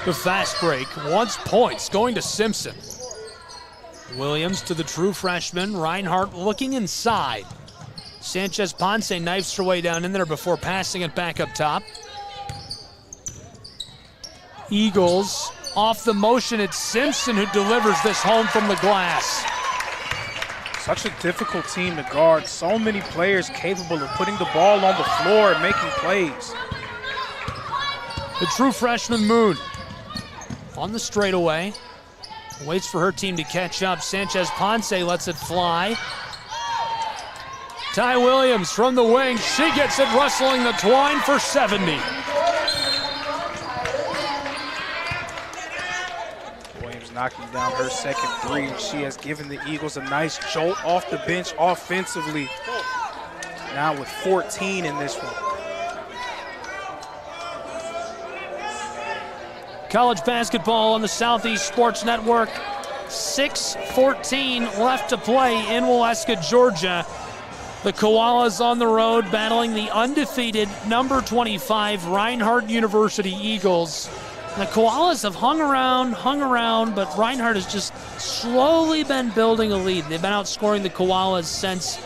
the fast break, wants points, going to Simpson. Williams to the true freshman. Reinhardt looking inside. Sanchez Ponce knifes her way down in there before passing it back up top. Eagles off the motion. It's Simpson who delivers this home from the glass. Such a difficult team to guard. So many players capable of putting the ball on the floor and making plays. The true freshman Moon on the straightaway. Waits for her team to catch up. Sanchez Ponce lets it fly. Ty Williams from the wing. She gets it rustling the twine for 70. Williams knocking down her second three. She has given the Eagles a nice jolt off the bench offensively. Now with 14 in this one. College basketball on the Southeast Sports Network. 6:14 left to play in Waleska, Georgia. The Koalas on the road battling the undefeated number 25 Reinhardt University Eagles. The Koalas have hung around, but Reinhardt has just slowly been building a lead. They've been outscoring the Koalas since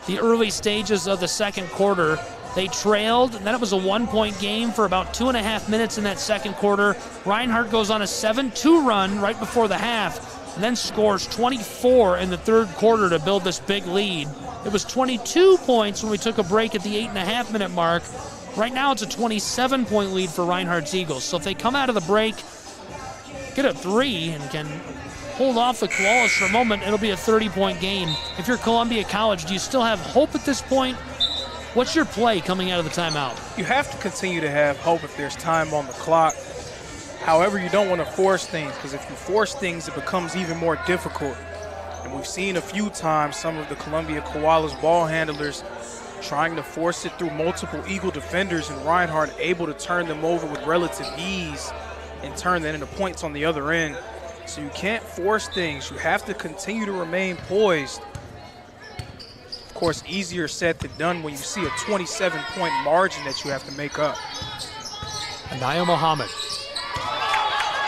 the early stages of the second quarter. They trailed, and then it was a 1-point game for about 2.5 minutes in that second quarter. Reinhardt goes on a 7-2 run right before the half, and then scores 24 in the third quarter to build this big lead. It was 22 points when we took a break at the 8.5-minute mark. Right now it's a 27-point lead for Reinhardt's Eagles. So if they come out of the break, get a 3, and can hold off the Koalas for a moment, it'll be a 30-point game. If you're Columbia College, do you still have hope at this point? What's your play coming out of the timeout? You have to continue to have hope if there's time on the clock. However, you don't want to force things, because if you force things, it becomes even more difficult. And we've seen a few times some of the Columbia Koalas ball handlers trying to force it through multiple Eagle defenders, and Reinhardt able to turn them over with relative ease and turn that into points on the other end. So you can't force things. You have to continue to remain poised. Of course, easier said than done when you see a 27-point margin that you have to make up. Anaya Muhammad.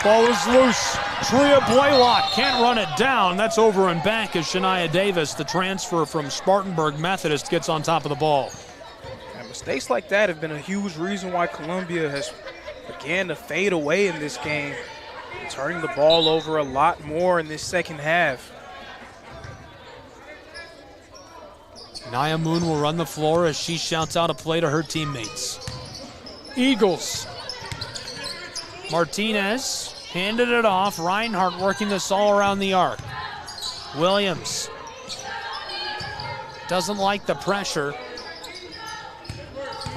Ball is loose. Tria Blaylock can't run it down. That's over and back as Shania Davis, the transfer from Spartanburg Methodist, gets on top of the ball. And mistakes like that have been a huge reason why Columbia has began to fade away in this game, turning the ball over a lot more in this second half. Nia Moon will run the floor as she shouts out a play to her teammates. Eagles. Martinez handed it off. Reinhardt working this all around the arc. Williams doesn't like the pressure.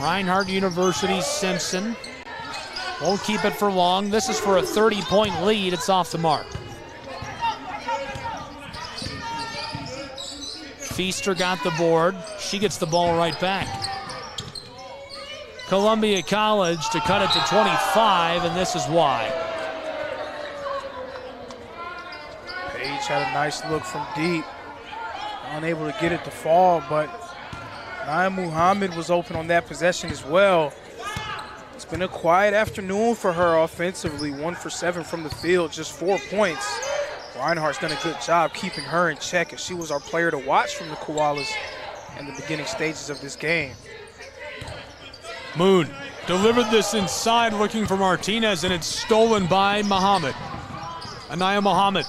Reinhardt University Simpson won't keep it for long. This is for a 30-point lead. It's off the mark. Feaster got the board. She gets the ball right back. Columbia College to cut it to 25, and this is why. Page had a nice look from deep. Unable to get it to fall, but Nia Muhammad was open on that possession as well. It's been a quiet afternoon for her offensively. 1 for 7 from the field, just 4 points. Reinhardt's done a good job keeping her in check, as she was our player to watch from the Koalas in the beginning stages of this game. Moon delivered this inside looking for Martinez, and it's stolen by Muhammad. Anaya Muhammad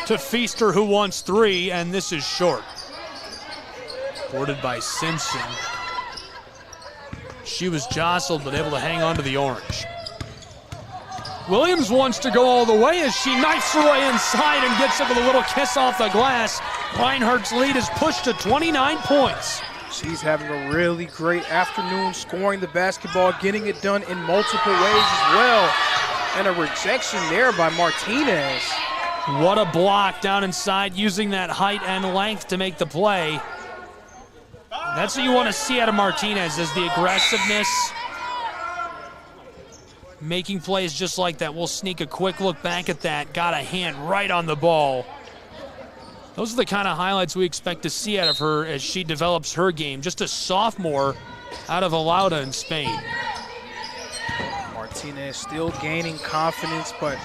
to Feaster, who wants 3, and this is short. Boarded by Simpson. She was jostled but able to hang on to the orange. Williams wants to go all the way as she knifes her way inside and gets it with a little kiss off the glass. Reinhardt's lead is pushed to 29 points. She's having a really great afternoon scoring the basketball, getting it done in multiple ways as well. And a rejection there by Martinez. What a block down inside, using that height and length to make the play. That's what you want to see out of Martinez, is the aggressiveness. Making plays just like that. We'll sneak a quick look back at that. Got a hand right on the ball. Those are the kind of highlights we expect to see out of her as she develops her game. Just a sophomore out of Alauda in Spain. Martinez still gaining confidence, but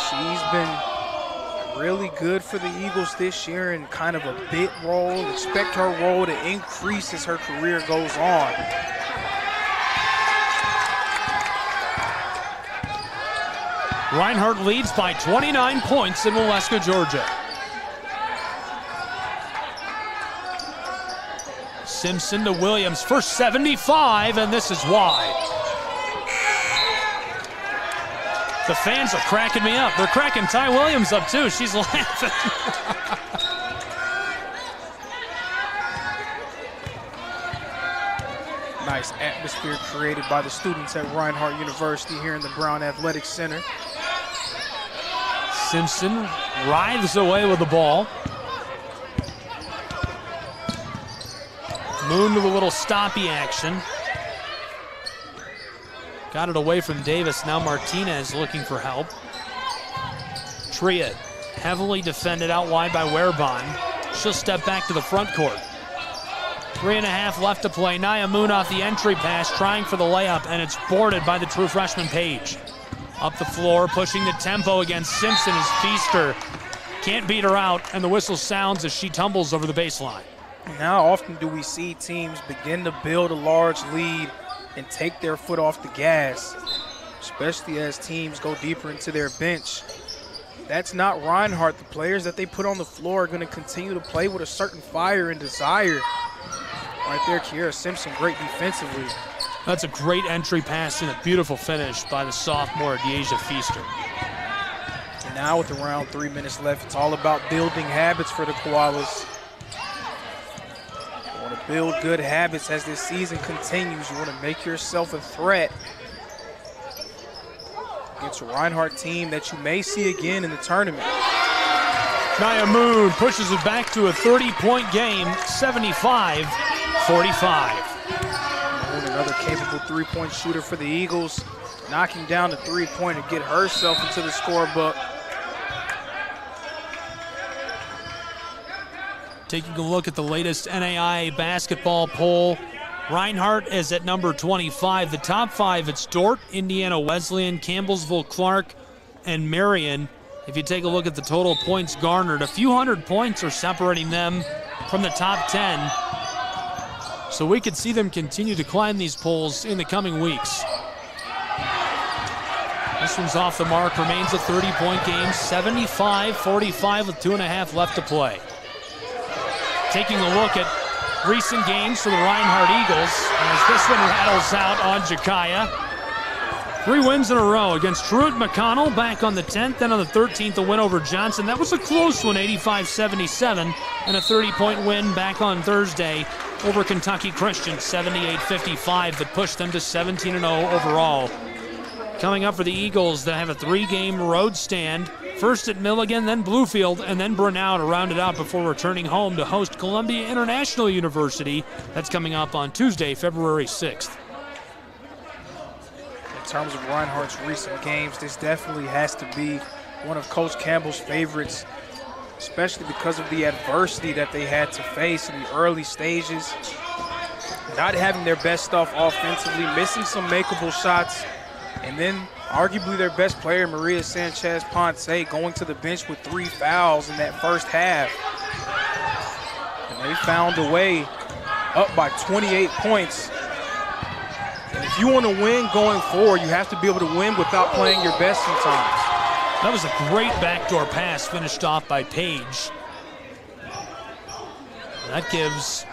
she's been really good for the Eagles this year in kind of a bit role. Expect her role to increase as her career goes on. Reinhardt leads by 29 points in Waleska, Georgia. Simpson to Williams for 75, and this is why. The fans are cracking me up. They're cracking Ty Williams up too. She's laughing. Nice atmosphere created by the students at Reinhardt University here in the Brown Athletic Center. Simpson writhes away with the ball. Moon with a little stoppy action. Got it away from Davis. Now Martinez looking for help. Tria heavily defended out wide by Werbon. She'll step back to the front court. 3.5 left to play. Nia Moon off the entry pass, trying for the layup, and it's boarded by the true freshman Page. Up the floor, pushing the tempo against Simpson is Feaster. Can't beat her out, and the whistle sounds as she tumbles over the baseline. And how often do we see teams begin to build a large lead and take their foot off the gas, especially as teams go deeper into their bench? That's not Reinhardt. The players that they put on the floor are going to continue to play with a certain fire and desire. Right there, Kiera Simpson, great defensively. That's a great entry pass and a beautiful finish by the sophomore Deasia Feaster. And now with around 3 minutes left, it's all about building habits for the Koalas. You want to build good habits as this season continues. You want to make yourself a threat against a Reinhardt team that you may see again in the tournament. Nia Moon pushes it back to a 30-point game, 75-45. Moon, another capable three-point shooter for the Eagles, knocking down the three-point to get herself into the scorebook. Taking a look at the latest NAIA basketball poll, Reinhardt is at number 25. The top 5, it's Dordt, Indiana Wesleyan, Campbellsville Clark, and Marion. If you take a look at the total points garnered, a few hundred points are separating them from the top 10. So we could see them continue to climb these polls in the coming weeks. This one's off the mark, remains a 30-point game, 75-45 with 2.5 left to play. Taking a look at recent games for the Reinhardt Eagles as this one rattles out on Jakaya. 3 wins in a row against Truett McConnell back on the 10th, and on the 13th a win over Johnson. That was a close one, 85-77, and a 30-point win back on Thursday over Kentucky Christian, 78-55, that pushed them to 17-0 overall. Coming up for the Eagles, they have a 3-game road stand. First at Milligan, then Bluefield, and then Brunel to round it out before returning home to host Columbia International University. That's coming up on Tuesday, February 6th. In terms of Reinhardt's recent games, this definitely has to be one of Coach Campbell's favorites, especially because of the adversity that they had to face in the early stages. Not having their best stuff offensively, missing some makeable shots, and then arguably their best player, Maria Sanchez-Ponce, going to the bench with 3 fouls in that first half. And they found a way up by 28 points. And if you want to win going forward, you have to be able to win without playing your best sometimes. That was a great backdoor pass finished off by Page. That gives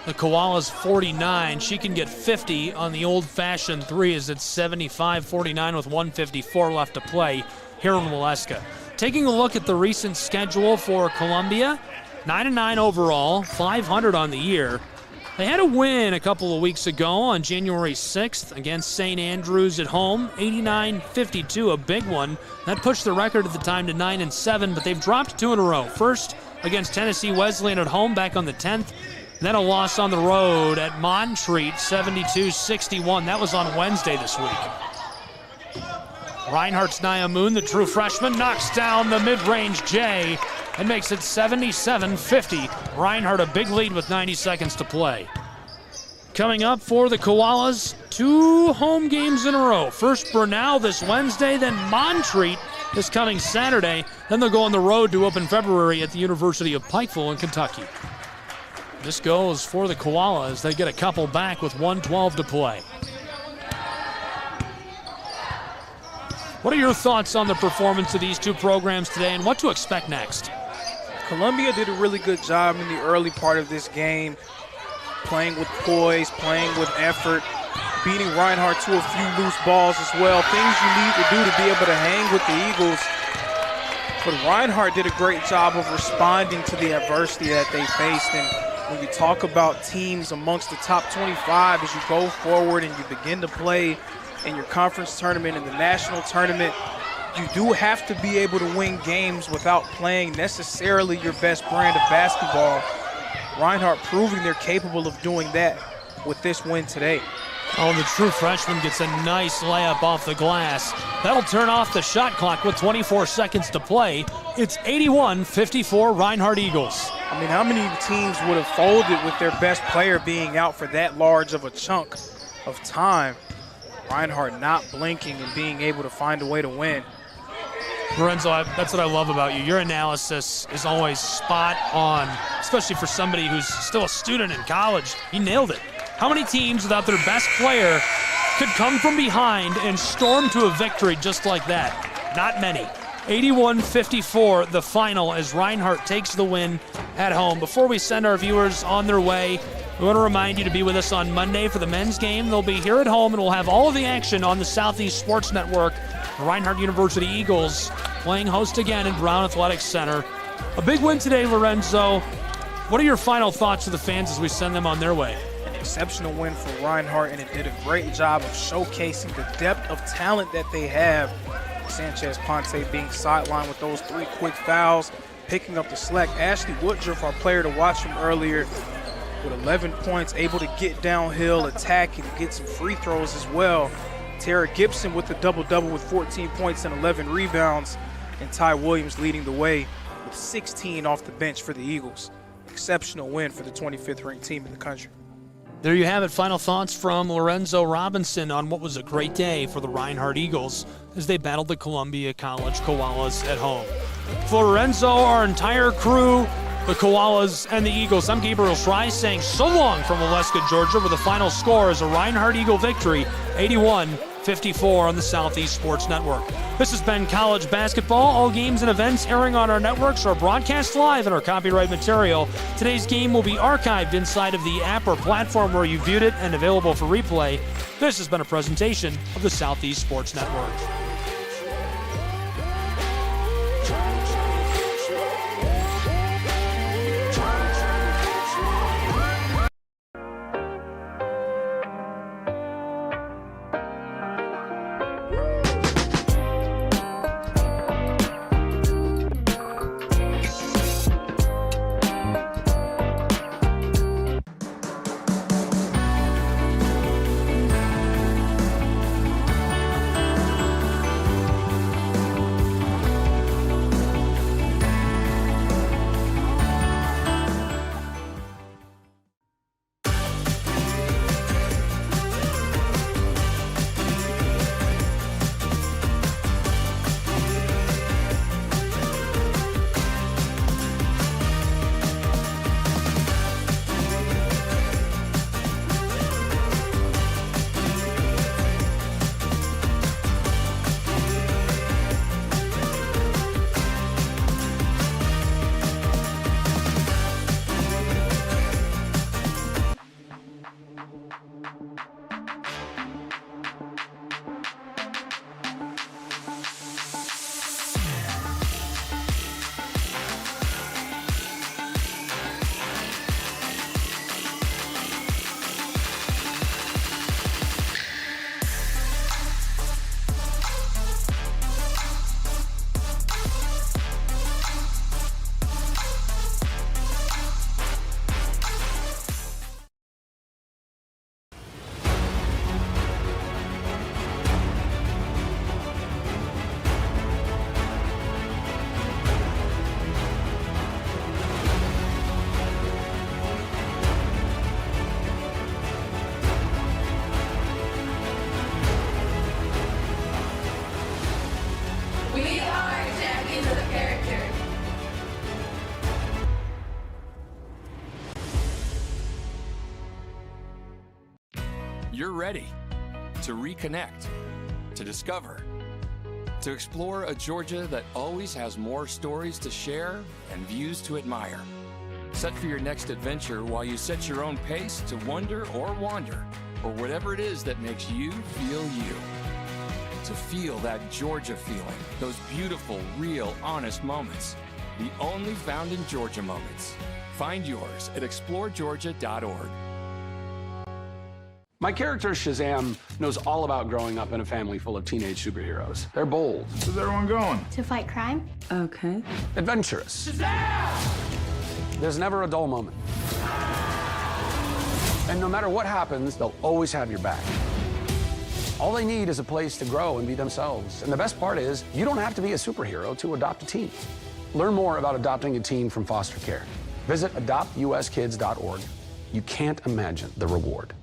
the Koalas 49. She can get 50 on the old-fashioned 3 as it's 75-49 with 1:54 left to play here in Waleska. Taking a look at the recent schedule for Columbia, 9-9 overall, 500 on the year. They had a win a couple of weeks ago on January 6th against St. Andrews at home, 89-52, a big one. That pushed the record at the time to 9-7, but they've dropped 2 in a row. First against Tennessee Wesleyan at home back on the 10th, then a loss on the road at Montreat, 72-61. That was on Wednesday this week. Reinhardt's Nia Moon, the true freshman, knocks down the mid-range J and makes it 77-50. Reinhardt a big lead with 90 seconds to play. Coming up for the Koalas, 2 home games in a row. First Brunel this Wednesday, then Montreat this coming Saturday. Then they'll go on the road to open February at the University of Pikeville in Kentucky. This goes for the Koalas. They get a couple back with 1:12 to play. What are your thoughts on the performance of these 2 programs today and what to expect next? Columbia did a really good job in the early part of this game, playing with poise, playing with effort. beating Reinhardt to a few loose balls as well. Things you need to do to be able to hang with the Eagles. But Reinhardt did a great job of responding to the adversity that they faced. And when you talk about teams amongst the top 25 as you go forward and you begin to play in your conference tournament and the national tournament, you do have to be able to win games without playing necessarily your best brand of basketball. Reinhardt proving they're capable of doing that with this win today. Oh, the true freshman gets a nice layup off the glass. That'll turn off the shot clock with 24 seconds to play. It's 81-54 Reinhardt Eagles. I mean, how many teams would have folded with their best player being out for that large of a chunk of time? Reinhardt not blinking and being able to find a way to win. Lorenzo, that's what I love about you. Your analysis is always spot on, especially for somebody who's still a student in college. He nailed it. How many teams without their best player could come from behind and storm to a victory just like that? Not many. 81-54 the final as Reinhardt takes the win at home. Before we send our viewers on their way, we want to remind you to be with us on Monday for the men's game. They'll be here at home, and we'll have all of the action on the Southeast Sports Network. The Reinhardt University Eagles playing host again in Brown Athletic Center. A big win today, Lorenzo. What are your final thoughts to the fans as we send them on their way? An exceptional win for Reinhardt, and it did a great job of showcasing the depth of talent that they have. Sanchez Ponte being sidelined with those 3 quick fouls, picking up the slack. Ashley Woodruff, our player to watch from earlier, with 11 points, able to get downhill, attack, and get some free throws as well. Tara Gibson with the double-double with 14 points and 11 rebounds, and Ty Williams leading the way with 16 off the bench for the Eagles. Exceptional win for the 25th ranked team in the country. There you have it. Final thoughts from Lorenzo Robinson on what was a great day for the Reinhardt Eagles as they battled the Columbia College Koalas at home. For Lorenzo, our entire crew, the Koalas and the Eagles, I'm Gabriel Schreier saying so long from Waleska, Georgia, where the final score is a Reinhardt Eagle victory, 81-54 on the Southeast Sports Network. This has been College Basketball. All games and events airing on our networks are broadcast live in our copyright material. Today's game will be archived inside of the app or platform where you viewed it and available for replay. This has been a presentation of the Southeast Sports Network. You're ready to reconnect, to discover, to explore a Georgia that always has more stories to share and views to admire. Set for your next adventure while you set your own pace to wonder or wander or whatever it is that makes you feel you. To feel that Georgia feeling, those beautiful, real, honest moments. The only found in Georgia moments. Find yours at exploregeorgia.org. My character, Shazam, knows all about growing up in a family full of teenage superheroes. They're bold. Where's everyone going? To fight crime? Okay. Adventurous. Shazam! There's never a dull moment. And no matter what happens, they'll always have your back. All they need is a place to grow and be themselves. And the best part is, you don't have to be a superhero to adopt a teen. Learn more about adopting a teen from foster care. Visit adoptuskids.org. You can't imagine the reward.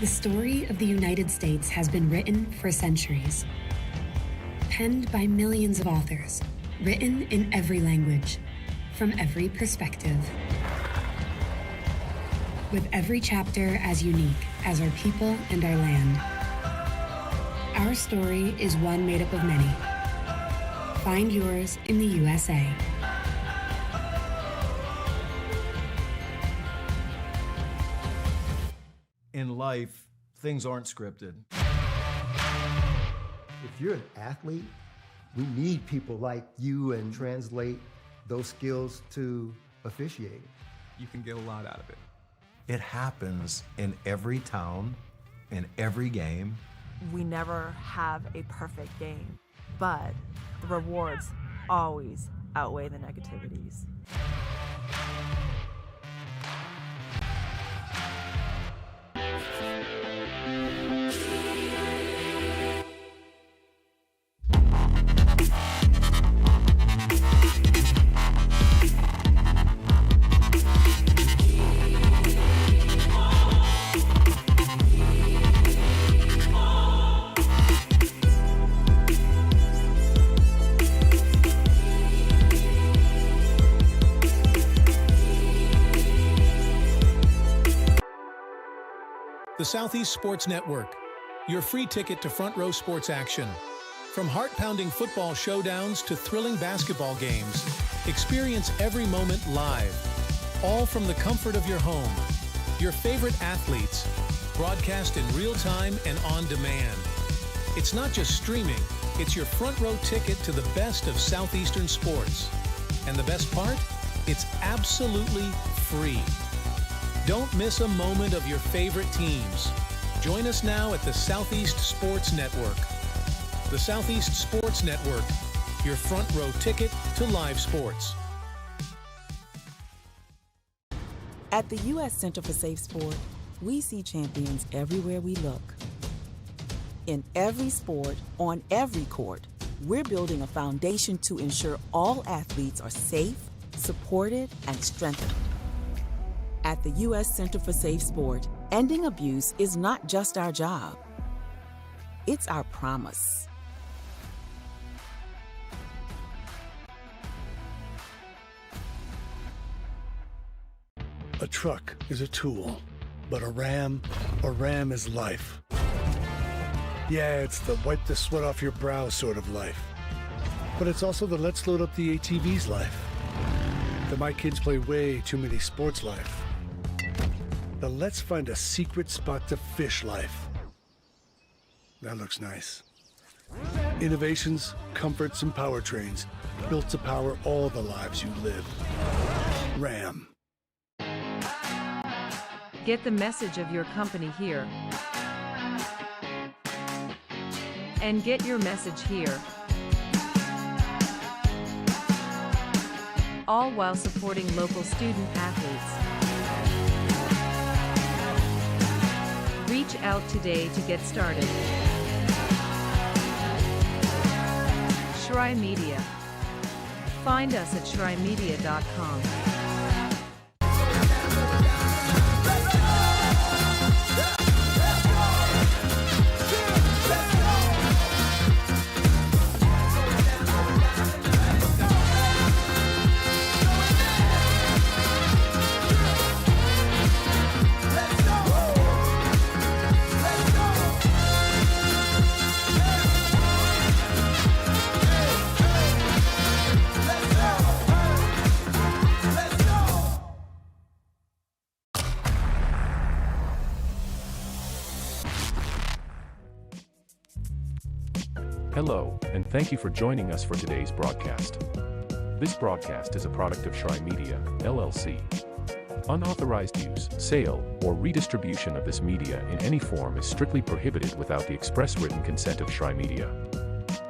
The story of the United States has been written for centuries. Penned by millions of authors, written in every language, from every perspective. With every chapter as unique as our people and our land. Our story is one made up of many. Find yours in the USA. In life, things aren't scripted. If you're an athlete, we need people like you and translate those skills to officiating. You can get a lot out of it. It happens in every town, in every game. We never have a perfect game, but the rewards always outweigh the negativities. The Southeast Sports Network, your free ticket to front row sports action. From heart-pounding football showdowns to thrilling basketball games, experience every moment live, all from the comfort of your home. Your favorite athletes, broadcast in real time and on demand. It's not just streaming, it's your front row ticket to the best of Southeastern sports. And the best part? It's absolutely free. Don't miss a moment of your favorite teams. Join us now at the Southeast Sports Network. The Southeast Sports Network, your front row ticket to live sports. At the U.S. Center for Safe Sport, we see champions everywhere we look. In every sport, on every court, we're building a foundation to ensure all athletes are safe, supported, and strengthened. At the U.S. Center for Safe Sport, ending abuse is not just our job. It's our promise. A truck is a tool, but a ram is life. Yeah, it's the wipe the sweat off your brow sort of life. But it's also the let's load up the ATV's life. The my kids play way too many sports life. The let's find a secret spot to fish life. That looks nice. Innovations, comforts, and powertrains built to power all the lives you live. Ram. Get the message of your company here. And get your message here. All while supporting local student athletes. Reach out today to get started. Shry Media. Find us at shrymedia.com. Hello, and thank you for joining us for today's broadcast. This broadcast is a product of Shry Media, LLC. Unauthorized use, sale, or redistribution of this media in any form is strictly prohibited without the express written consent of Shry Media.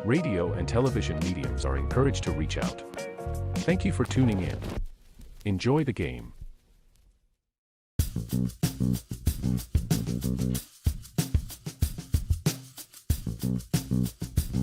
Radio and television mediums are encouraged to reach out. Thank you for tuning in. Enjoy the game.